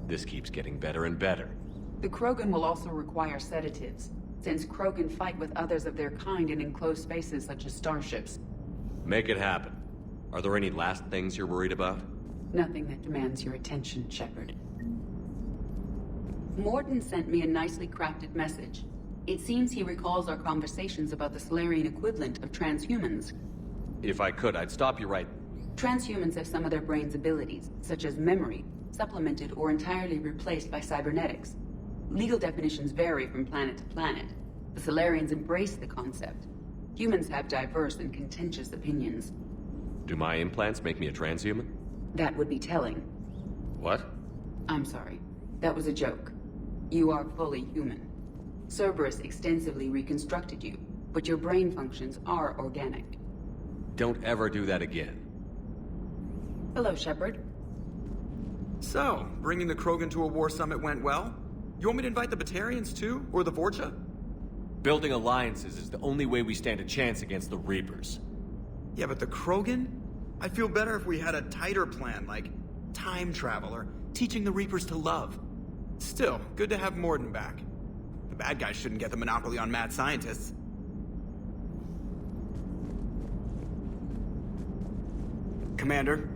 This keeps getting better and better. The Krogan will also require sedatives, since Krogan fight with others of their kind in enclosed spaces such as starships. Make it happen. Are there any last things you're worried about? Nothing that demands your attention, Shepard. Morden sent me a nicely crafted message. It seems he recalls our conversations about the Solarian equivalent of transhumans. If I could, I'd stop you right... Transhumans have some of their brain's abilities, such as memory, supplemented or entirely replaced by cybernetics. Legal definitions vary from planet to planet. The Solarians embrace the concept. Humans have diverse and contentious opinions. Do my implants make me a transhuman? That would be telling. What? I'm sorry. That was a joke. You are fully human. Cerberus extensively reconstructed you, but your brain functions are organic. Don't ever do that again. Hello, Shepard. So, bringing the Krogan to a war summit went well? You want me to invite the Batarians too? Or the Vorcha? Building alliances is the only way we stand a chance against the Reapers. Yeah, but the Krogan? I'd feel better if we had a tighter plan, like time travel or teaching the Reapers to love. Still, good to have Morden back. The bad guys shouldn't get the monopoly on mad scientists. Commander,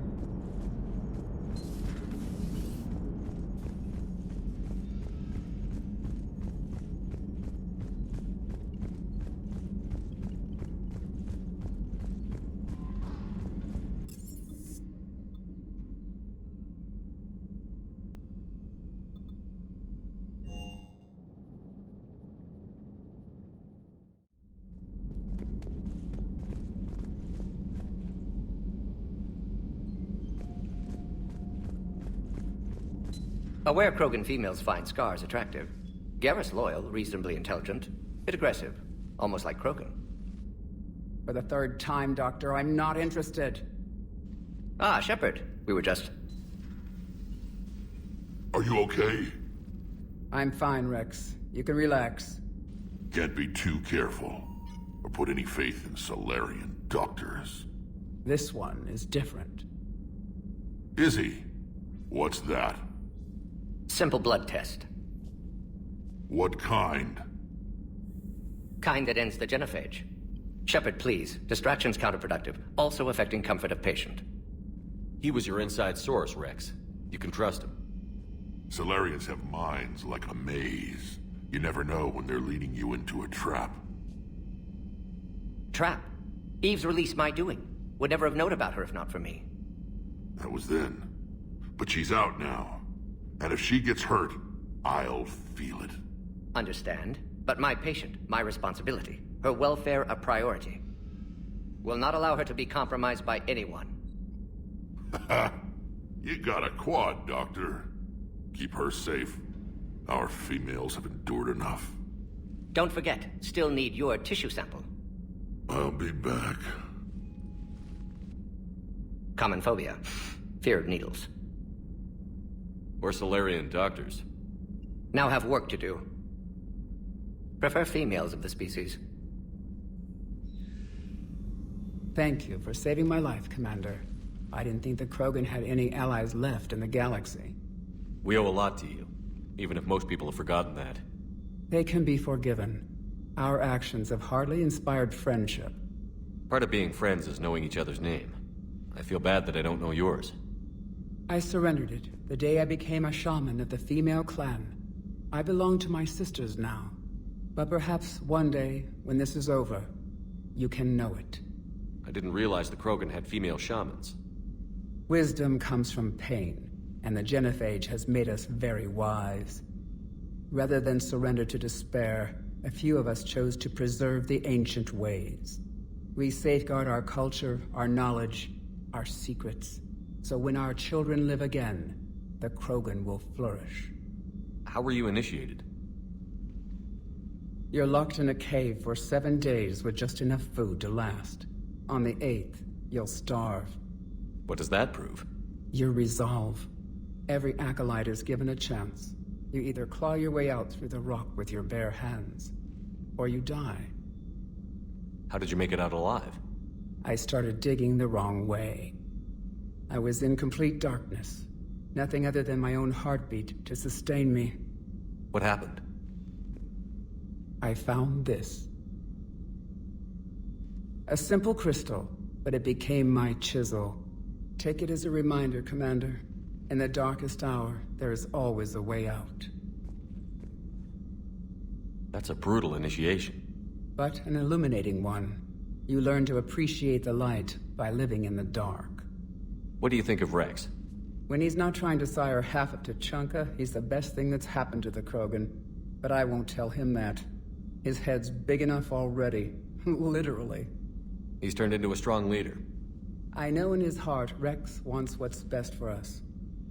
Aware Krogan females find scars attractive. Garrus loyal, reasonably intelligent, bit aggressive, almost like Krogan. For the third time, Doctor, I'm not interested. Ah, Shepard. We were just... Are you okay? I'm fine, Rex. You can relax. Can't be too careful, or put any faith in Solarian doctors. This one is different. Is he? What's that? Simple blood test. What kind? Kind that ends the genophage. Shepard, please. Distraction's counterproductive, also affecting comfort of patient. He was your inside source, Rex. You can trust him. Solarians have minds like a maze. You never know when they're leading you into a trap. Trap? Eve's release my doing. Would never have known about her if not for me. That was then. But she's out now. And if she gets hurt, I'll feel it. Understand. But my patient, my responsibility. Her welfare a priority. Will not allow her to be compromised by anyone. You got a quad, Doctor. Keep her safe. Our females have endured enough. Don't forget, still need your tissue sample. I'll be back. Common phobia. Fear of needles. Or Solarian doctors. Now have work to do. Prefer females of the species. Thank you for saving my life, Commander. I didn't think the Krogan had any allies left in the galaxy. We owe a lot to you, even if most people have forgotten that. They can be forgiven. Our actions have hardly inspired friendship. Part of being friends is knowing each other's name. I feel bad that I don't know yours. I surrendered it the day I became a shaman of the female clan. I belong to my sisters now. But perhaps one day, when this is over, you can know it. I didn't realize the Krogan had female shamans. Wisdom comes from pain, and the genophage has made us very wise. Rather than surrender to despair, a few of us chose to preserve the ancient ways. We safeguard our culture, our knowledge, our secrets. So when our children live again, the Krogan will flourish. How were you initiated? You're locked in a cave for 7 days with just enough food to last. On the 8th, you'll starve. What does that prove? Your resolve. Every acolyte is given a chance. You either claw your way out through the rock with your bare hands, or you die. How did you make it out alive? I started digging the wrong way. I was in complete darkness. Nothing other than my own heartbeat to sustain me. What happened? I found this. A simple crystal, but it became my chisel. Take it as a reminder, Commander. In the darkest hour, there is always a way out. That's a brutal initiation. But an illuminating one. You learn to appreciate the light by living in the dark. What do you think of Rex? When he's not trying to sire half of Tuchanka, he's the best thing that's happened to the Krogan. But I won't tell him that. His head's big enough already. Literally. He's turned into a strong leader. I know in his heart Rex wants what's best for us.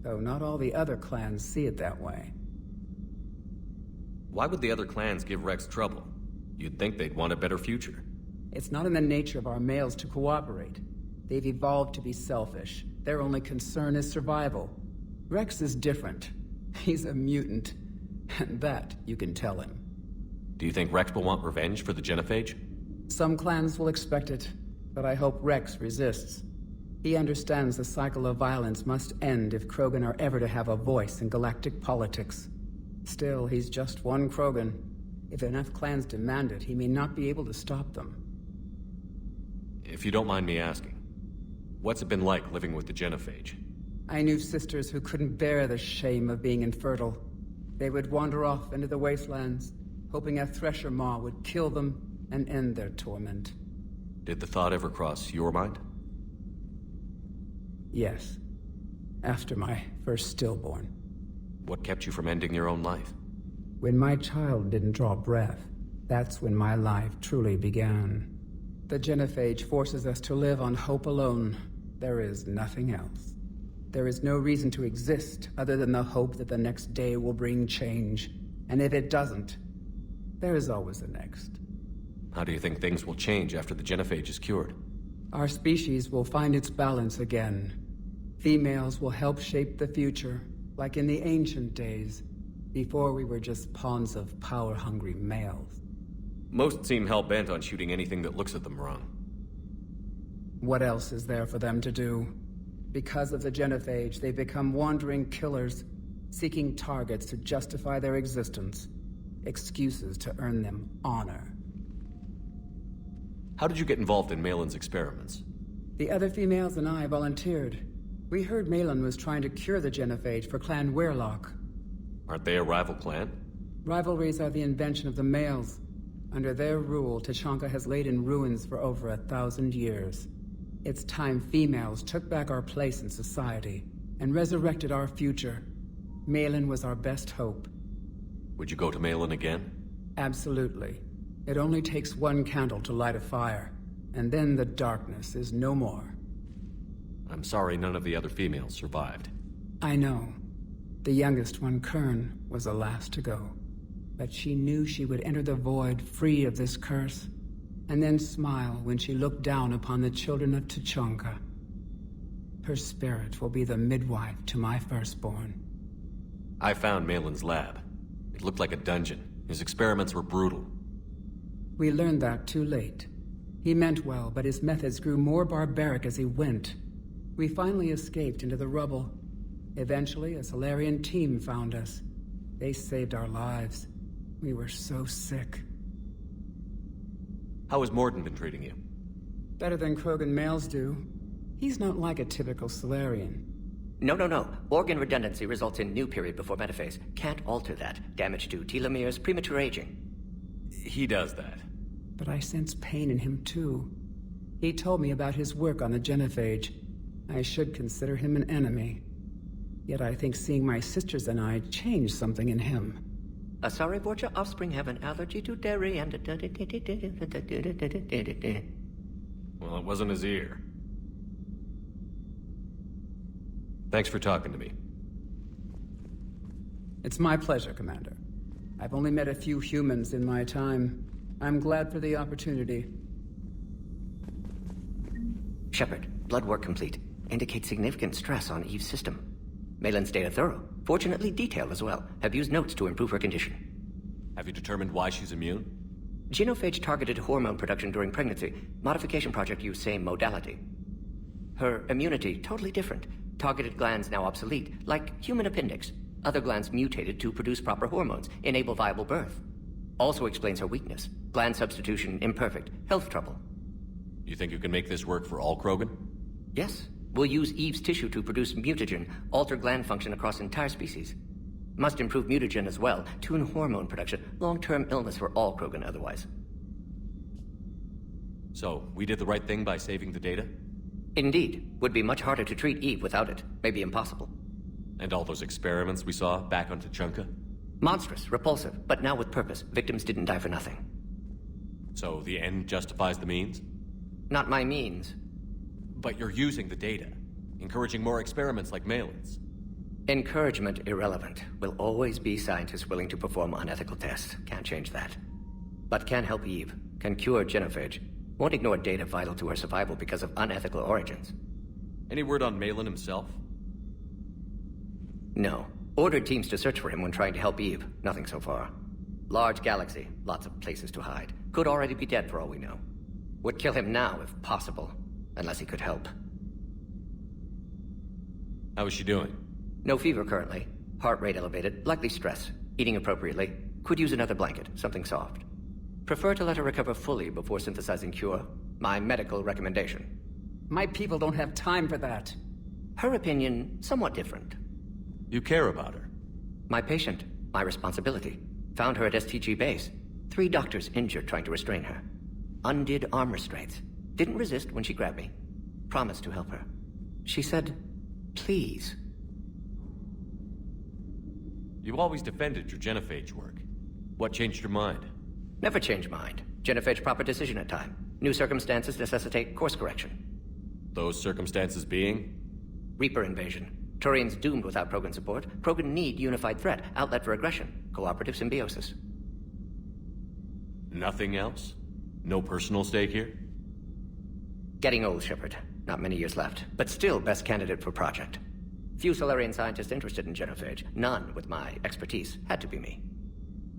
Though not all the other clans see it that way. Why would the other clans give Rex trouble? You'd think they'd want a better future. It's not in the nature of our males to cooperate. They've evolved to be selfish. Their only concern is survival. Rex is different. He's a mutant. And that you can tell him. Do you think Rex will want revenge for the genophage? Some clans will expect it, but I hope Rex resists. He understands the cycle of violence must end if Krogan are ever to have a voice in galactic politics. Still, he's just one Krogan. If enough clans demand it, he may not be able to stop them. If you don't mind me asking, what's it been like living with the genophage? I knew sisters who couldn't bear the shame of being infertile. They would wander off into the wastelands, hoping a thresher maw would kill them and end their torment. Did the thought ever cross your mind? Yes. After my first stillborn. What kept you from ending your own life? When my child didn't draw breath, that's when my life truly began. The genophage forces us to live on hope alone. There is nothing else. There is no reason to exist other than the hope that the next day will bring change. And if it doesn't, there is always the next. How do you think things will change after the genophage is cured? Our species will find its balance again. Females will help shape the future, like in the ancient days, before we were just pawns of power-hungry males. Most seem hell-bent on shooting anything that looks at them wrong. What else is there for them to do? Because of the genophage, they become wandering killers, seeking targets to justify their existence, excuses to earn them honor. How did you get involved in Malin's experiments? The other females and I volunteered. We heard Malin was trying to cure the genophage for Clan Weirlock. Aren't they a rival clan? Rivalries are the invention of the males. Under their rule, Tuchanka has laid in ruins for over 1,000 years. It's time females took back our place in society and resurrected our future. Malin was our best hope. Would you go to Malin again? Absolutely. It only takes one candle to light a fire, and then the darkness is no more. I'm sorry none of the other females survived. I know. The youngest one, Kern, was the last to go. But she knew she would enter the void free of this curse, and then smile when she looked down upon the children of Tuchanka. Her spirit will be the midwife to my firstborn. I found Malin's lab. It looked like a dungeon. His experiments were brutal. We learned that too late. He meant well, but his methods grew more barbaric as he went. We finally escaped into the rubble. Eventually, a Solarian team found us. They saved our lives. We were so sick. How has Morden been treating you? Better than Krogan males do. He's not like a typical Solarian. No. Organ redundancy results in new period before metaphase. Can't alter that. Damage to telomeres, premature aging. He does that. But I sense pain in him too. He told me about his work on the genophage. I should consider him an enemy. Yet I think seeing my sisters and I changed something in him. Sorry, Borgia, offspring have an allergy to dairy and... Well, it wasn't his ear. Thanks for talking to me. It's my pleasure, Commander. I've only met a few humans in my time. I'm glad for the opportunity. Shepard, blood work complete. Indicates significant stress on Eve's system. Malin's data thorough. Fortunately detailed as well. Have used notes to improve her condition. Have you determined why she's immune? Genophage targeted hormone production during pregnancy. Modification project used same modality. Her immunity, totally different. Targeted glands now obsolete, like human appendix. Other glands mutated to produce proper hormones, enable viable birth. Also explains her weakness. Gland substitution imperfect. Health trouble. You think you can make this work for all Krogan? Yes. We'll use Eve's tissue to produce mutagen, alter gland function across entire species. Must improve mutagen as well, tune hormone production. Long-term illness for all Krogan otherwise. So, we did the right thing by saving the data? Indeed. Would be much harder to treat Eve without it. Maybe impossible. And all those experiments we saw back on Tuchanka? Monstrous, repulsive, but now with purpose. Victims didn't die for nothing. So the end justifies the means? Not my means. But you're using the data, encouraging more experiments like Malin's. Encouragement irrelevant. Will always be scientists willing to perform unethical tests. Can't change that. But can help Eve. Can cure genophage. Won't ignore data vital to her survival because of unethical origins. Any word on Malin himself? No. Ordered teams to search for him when trying to help Eve. Nothing so far. Large galaxy. Lots of places to hide. Could already be dead for all we know. Would kill him now if possible. Unless he could help. How is she doing? No fever currently. Heart rate elevated. Likely stress. Eating appropriately. Could use another blanket. Something soft. Prefer to let her recover fully before synthesizing cure. My medical recommendation. My people don't have time for that. Her opinion, somewhat different. You care about her? My patient. My responsibility. Found her at STG base. 3 doctors injured trying to restrain her. Undid arm restraints. Didn't resist when she grabbed me. Promised to help her. She said, please. You always defended your genophage work. What changed your mind? Never change mind. Genophage proper decision at time. New circumstances necessitate course correction. Those circumstances being? Reaper invasion. Turian's doomed without Krogan support. Krogan need unified threat, outlet for aggression, cooperative symbiosis. Nothing else? No personal stake here? Getting old, Shepard. Not many years left, but still best candidate for project. Few Solarian scientists interested in genophage. None with my expertise. Had to be me.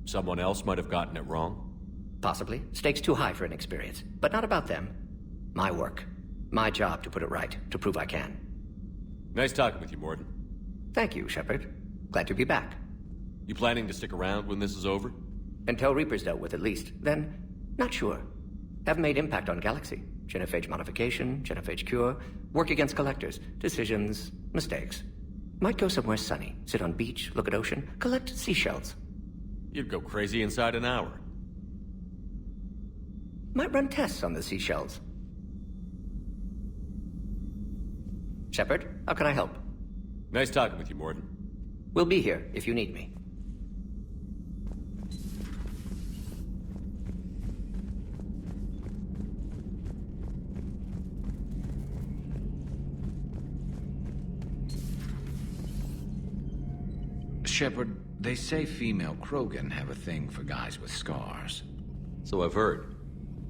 Someone else might have gotten it wrong? Possibly. Stakes too high for inexperience. But not about them. My work. My job to put it right, to prove I can. Nice talking with you, Morden. Thank you, Shepard. Glad to be back. You planning to stick around when this is over? Until Reaper's dealt with, at least. Then, not sure. Haven't made impact on Galaxy. Genophage modification, genophage cure, work against collectors, decisions, mistakes. Might go somewhere sunny, sit on beach, look at ocean, collect seashells. You'd go crazy inside an hour. Might run tests on the seashells. Shepard, how can I help? Nice talking with you, Morden. We'll be here if you need me. Shepard, they say female Krogan have a thing for guys with scars. So I've heard.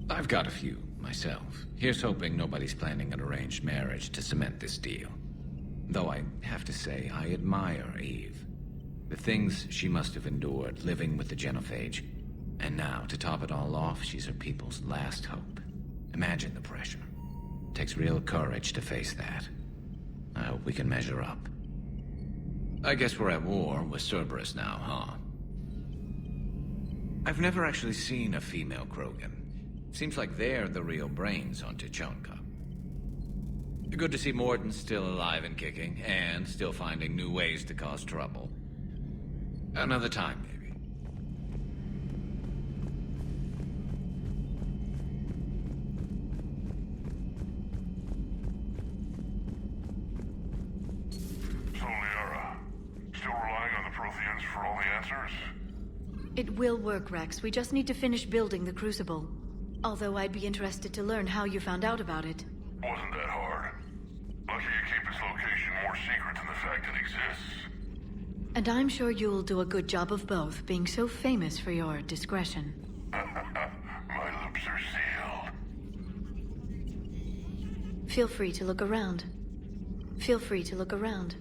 I've got a few, myself. Here's hoping nobody's planning an arranged marriage to cement this deal. Though I have to say, I admire Eve. The things she must have endured living with the genophage. And now, to top it all off, she's her people's last hope. Imagine the pressure. Takes real courage to face that. I hope we can measure up. I guess we're at war with Cerberus now, huh? I've never actually seen a female Krogan. Seems like they're the real brains on Tuchanka. Good to see Morden still alive and kicking, and still finding new ways to cause trouble. Another time, maybe. For all the answers? It will work, Rex. We just need to finish building the Crucible. Although I'd be interested to learn how you found out about it. Wasn't that hard. Lucky you keep its location more secret than the fact it exists. And I'm sure you'll do a good job of both, being so famous for your discretion. My lips are sealed. Feel free to look around. Feel free to look around.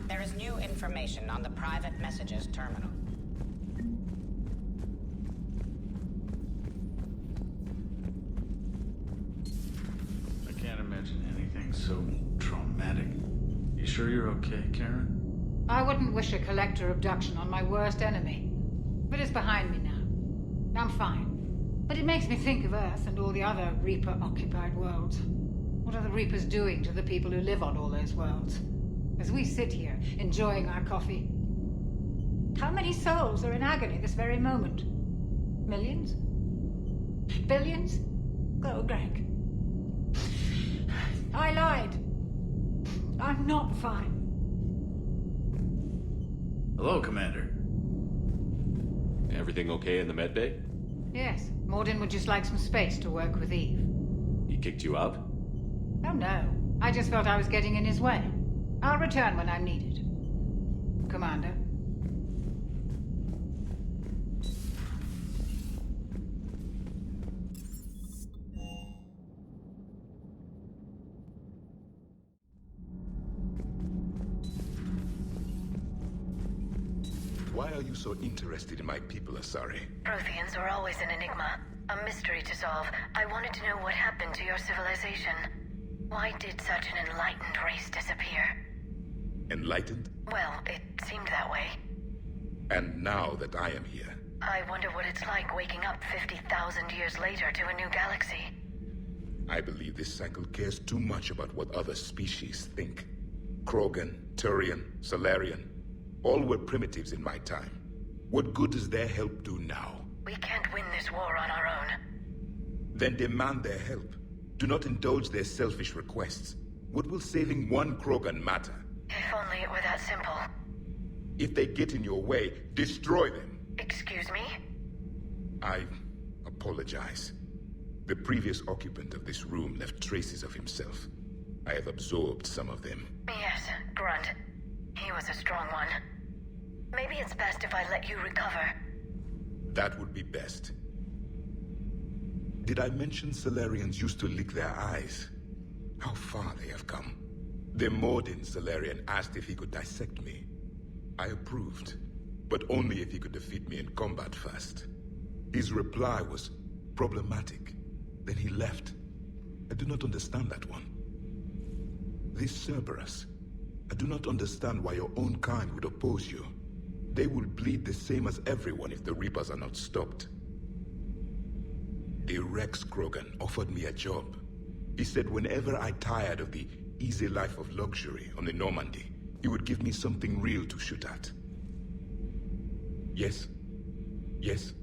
There is new information on the private messages terminal. I can't imagine anything so traumatic. You sure you're okay, Karen? I wouldn't wish a collector abduction on my worst enemy. But it's behind me now. I'm fine. But it makes me think of Earth and all the other Reaper-occupied worlds. What are the Reapers doing to the people who live on all those worlds? As we sit here, enjoying our coffee. How many souls are in agony this very moment? Millions? Billions? Go, Greg. I lied. I'm not fine. Hello, Commander. Everything okay in the medbay? Yes, Morden would just like some space to work with Eve. He kicked you out? Oh no, I just felt I was getting in his way. I'll return when I'm needed. Commander. Why are you so interested in my people, Asari? Protheans are always an enigma, a mystery to solve. I wanted to know what happened to your civilization. Why did such an enlightened race disappear? Enlightened? Well, it seemed that way. And now that I am here... I wonder what it's like waking up 50,000 years later to a new galaxy. I believe this cycle cares too much about what other species think. Krogan, Turian, Solarian, all were primitives in my time. What good does their help do now? We can't win this war on our own. Then demand their help. Do not indulge their selfish requests. What will saving one Krogan matter? If only it were that simple. If they get in your way, destroy them. Excuse me? I apologize. The previous occupant of this room left traces of himself. I have absorbed some of them. Yes, Grunt. He was a strong one. Maybe it's best if I let you recover. That would be best. Did I mention Salarians used to lick their eyes? How far they have come. The Mordin Salarian asked if he could dissect me. I approved, but only if he could defeat me in combat first. His reply was problematic. Then he left. I do not understand that one. This Cerberus, I do not understand why your own kind would oppose you. They will bleed the same as everyone if the Reapers are not stopped. The Rex Krogan offered me a job. He said whenever I tired of the easy life of luxury on the Normandy, he would give me something real to shoot at. Yes. Yes.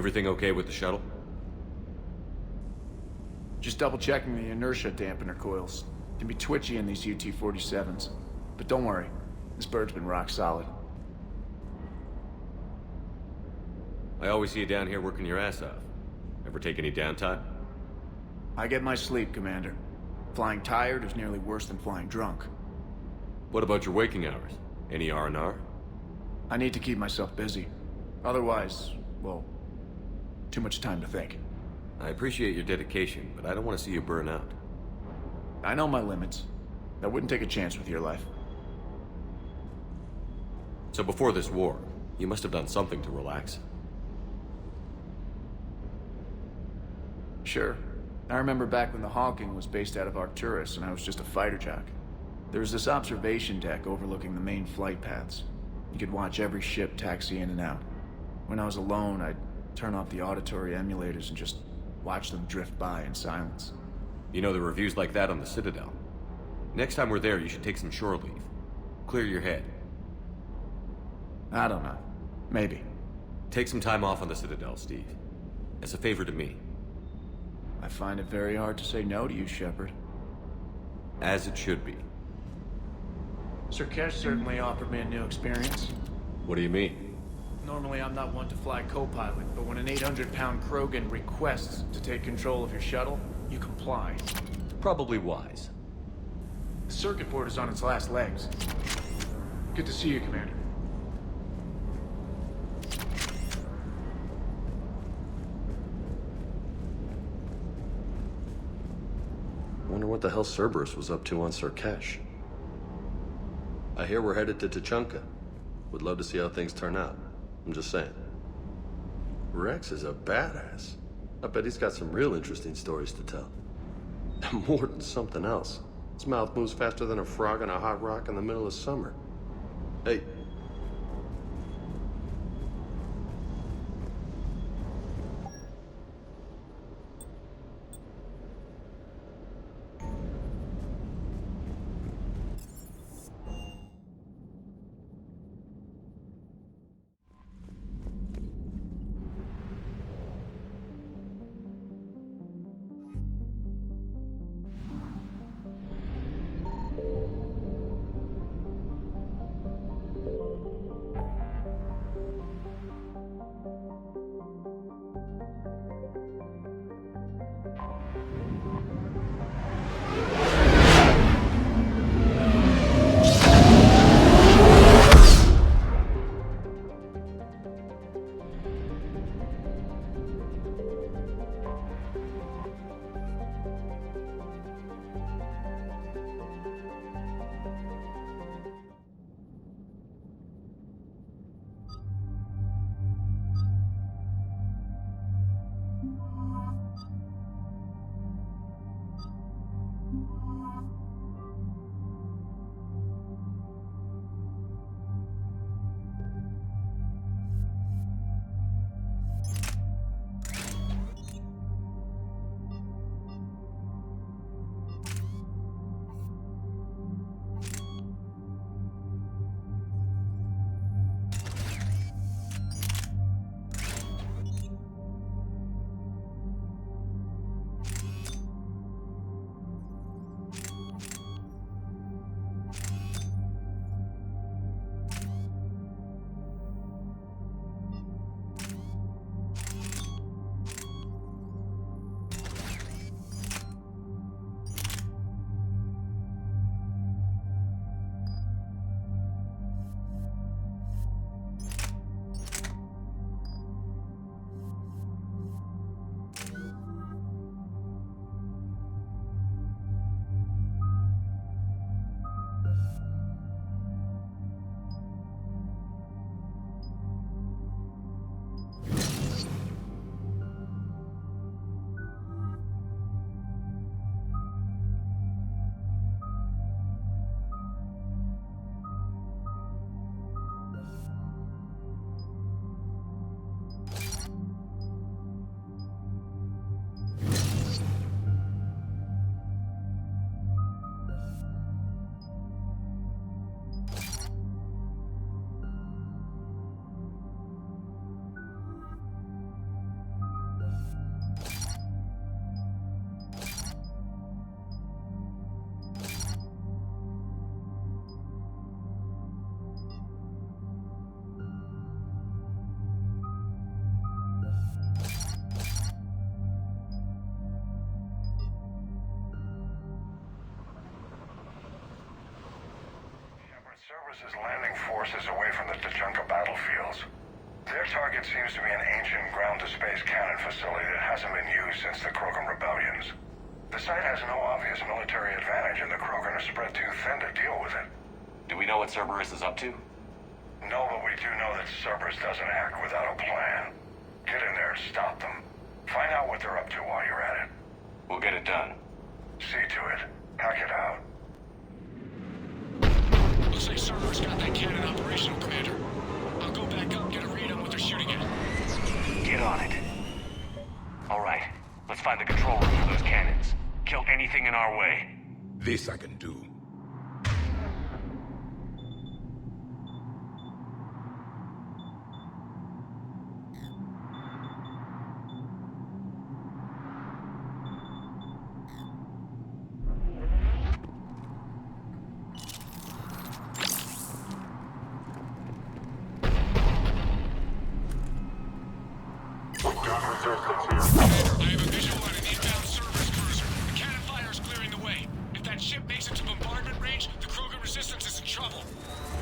Everything okay with the shuttle? Just double checking the inertia dampener coils. Can be twitchy in these UT-47s. But don't worry, this bird's been rock solid. I always see you down here working your ass off. Ever take any downtime? I get my sleep, Commander. Flying tired is nearly worse than flying drunk. What about your waking hours? Any R&R? I need to keep myself busy. Otherwise, well, too much time to think. I appreciate your dedication, but I don't want to see you burn out. I know my limits. I wouldn't take a chance with your life. So before this war, you must have done something to relax. Sure. I remember back when the Hawking was based out of Arcturus and I was just a fighter jock. There was this observation deck overlooking the main flight paths. You could watch every ship taxi in and out. When I was alone, I'd turn off the auditory emulators and just watch them drift by in silence. You know, the reviews like that on the Citadel. Next time we're there, you should take some shore leave. Clear your head. I don't know. Maybe. Take some time off on the Citadel, Steve. As a favor to me. I find it very hard to say no to you, Shepard. As it should be. Sir Kesh certainly offered me a new experience. What do you mean? Normally I'm not one to fly co-pilot, but when an 800-pound Krogan requests to take control of your shuttle, you comply. Probably wise. The circuit board is on its last legs. Good to see you, Commander. Wonder what the hell Cerberus was up to on Sir Kesh. I hear we're headed to Tuchanka. Would love to see how things turn out. I'm just saying. Rex is a badass. I bet he's got some real interesting stories to tell. More than something else. His mouth moves faster than a frog on a hot rock in the middle of summer. Hey. Cerberus' landing forces away from the Tuchanka battlefields. Their target seems to be an ancient ground-to-space cannon facility that hasn't been used since the Krogan rebellions. The site has no obvious military advantage, and the Krogan are spread too thin to deal with it. Do we know what Cerberus is up to? No, but we do know that Cerberus doesn't act without a plan. Get in there and stop them. Find out what they're up to while you're at it. We'll get it done. See to it. Hack it out. Looks like Cerberus got that cannon operational, Commander. Let's find the control room for those cannons. Kill anything in our way. This I can do.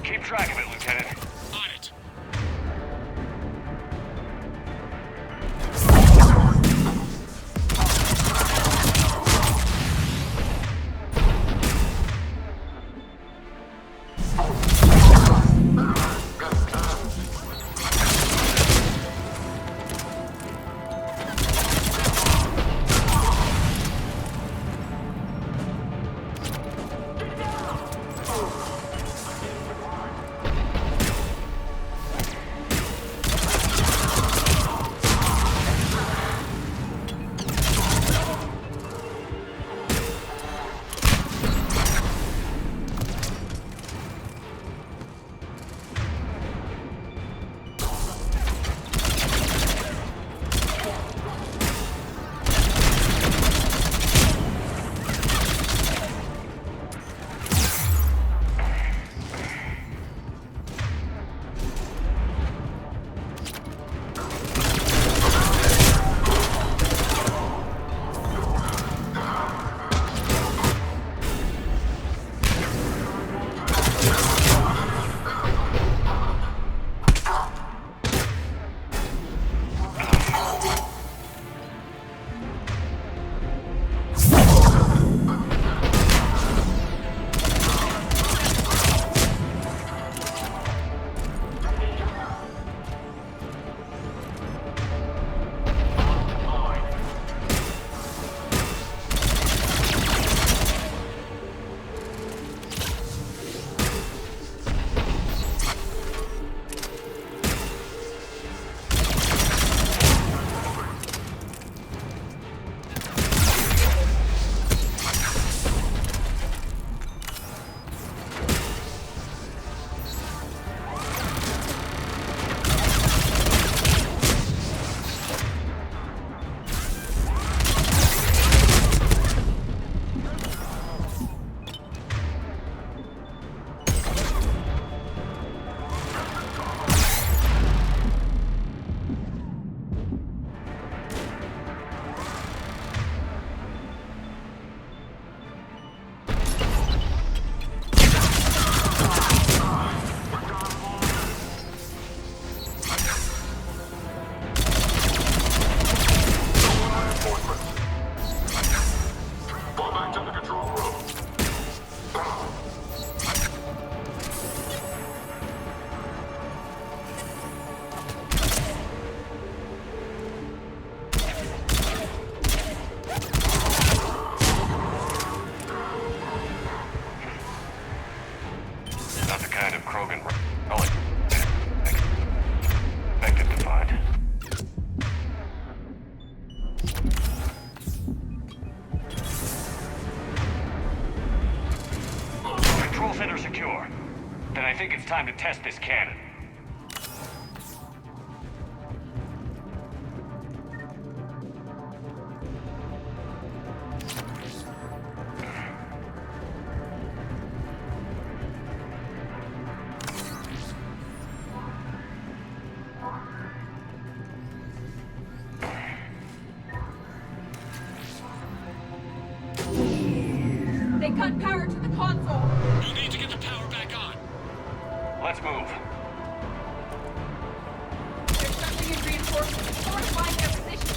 Keep track of it, Lieutenant. On it. center secure. Then I think it's time to test this cannon. They cut power to the console. You need to get the power back on. Let's move. They're shuttling in reinforcements, fortifying their position.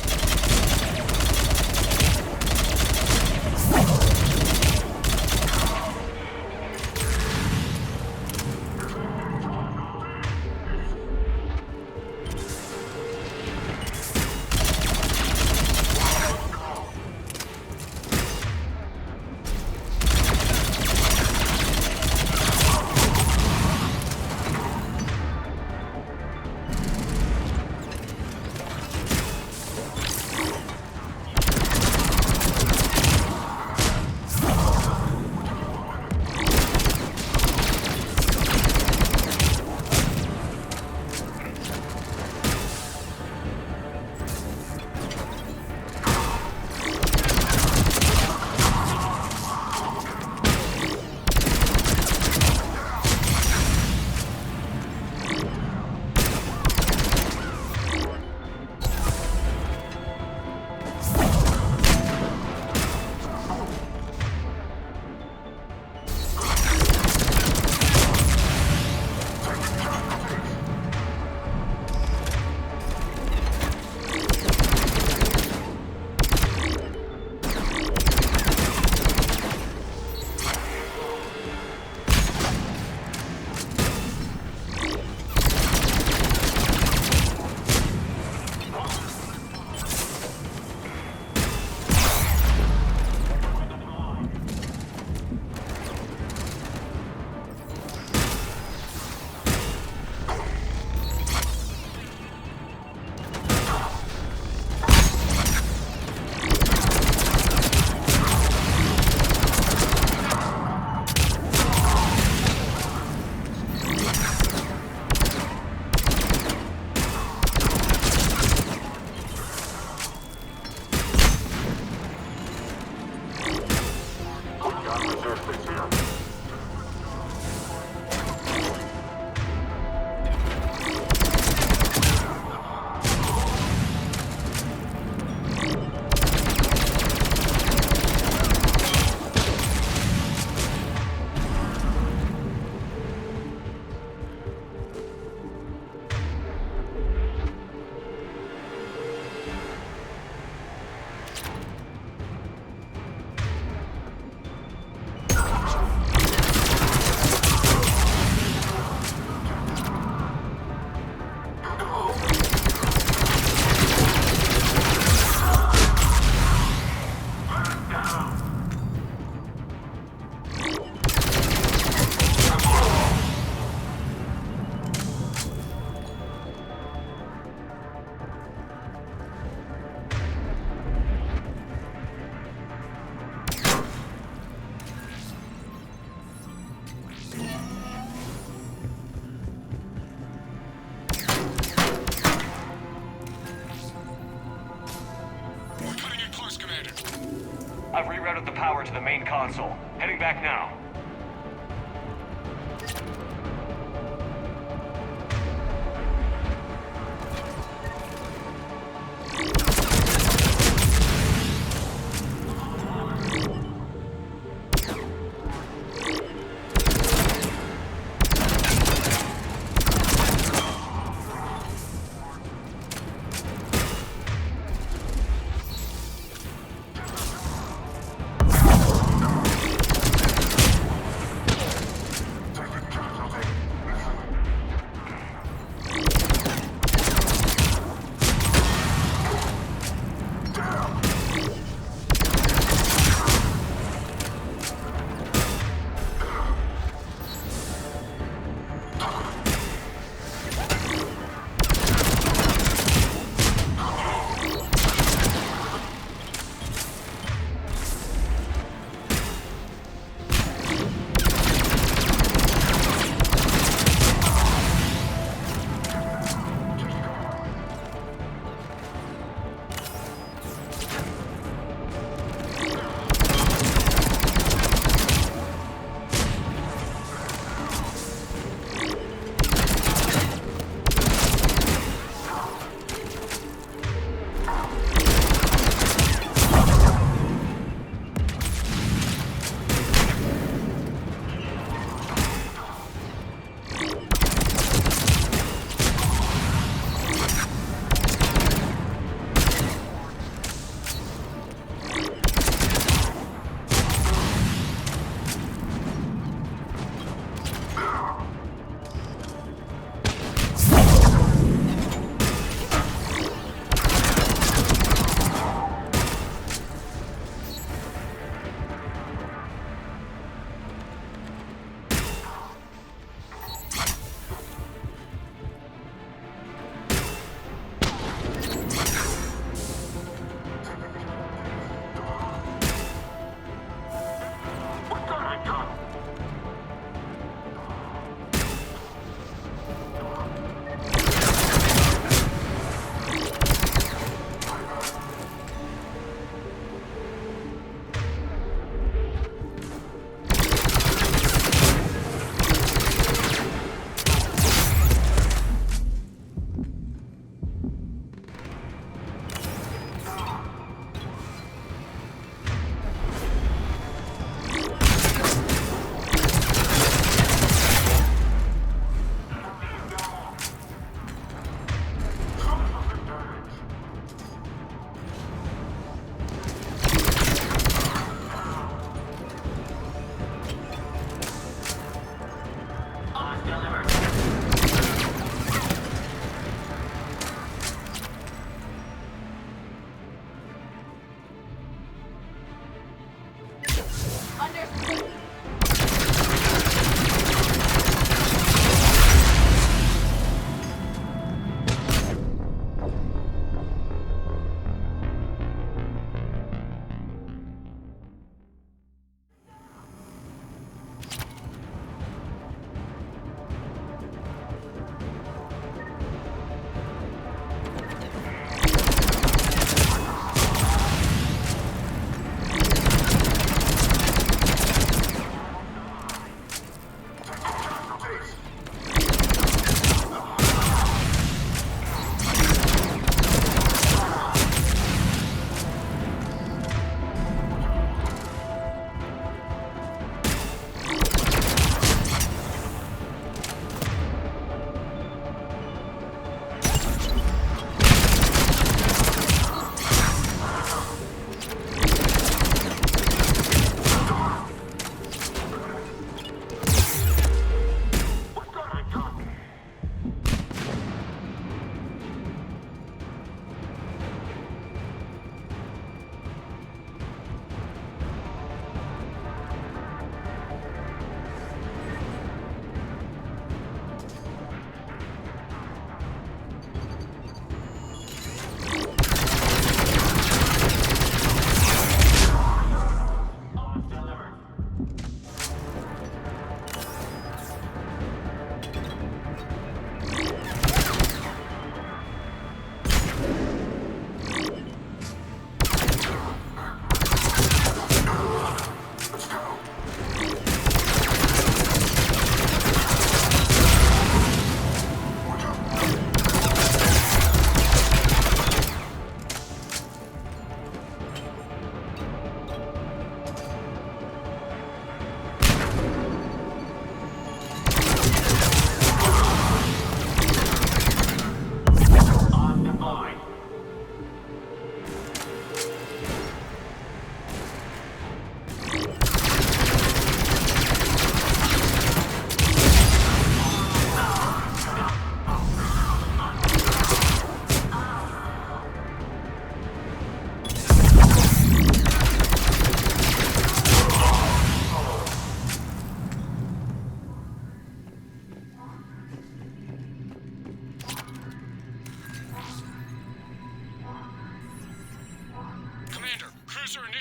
I've rerouted the power to the main console. Heading back now.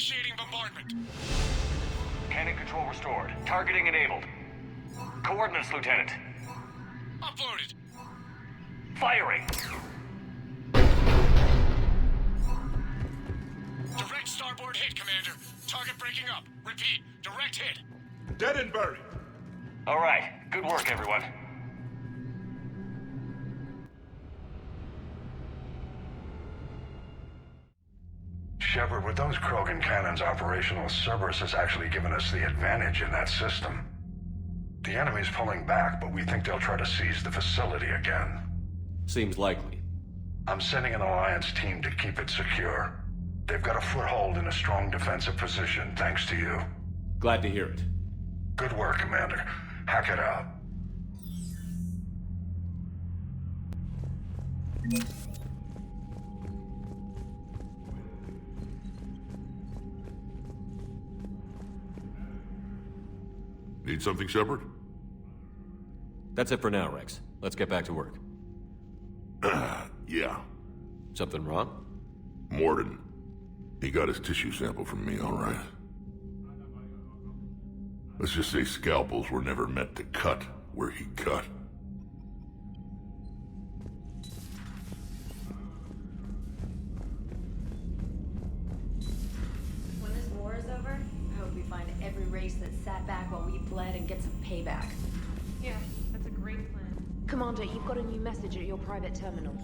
Initiating bombardment. Cannon control restored. Targeting enabled. Coordinates, Lieutenant. Uploaded. Firing. Direct starboard hit, Commander. Target breaking up. Repeat, direct hit. Dead and buried. All right. Good work, everyone. Shepard, with those Krogan cannons operational, Cerberus has actually given us the advantage in that system. The enemy's pulling back, but we think they'll try to seize the facility again. Seems likely. I'm sending an Alliance team to keep it secure. They've got a foothold in a strong defensive position, thanks to you. Glad to hear it. Good work, Commander. Hack it out. Need something, Shepard? That's it for now, Rex. Let's get back to work. Yeah. Something wrong? Morden. He got his tissue sample from me, all right. Let's just say scalpels were never meant to cut where he cut. When this war is over, I hope we find every race that sat back while we bled and get some payback. Yeah, that's a great plan. Commander, you've got a new message at your private terminal.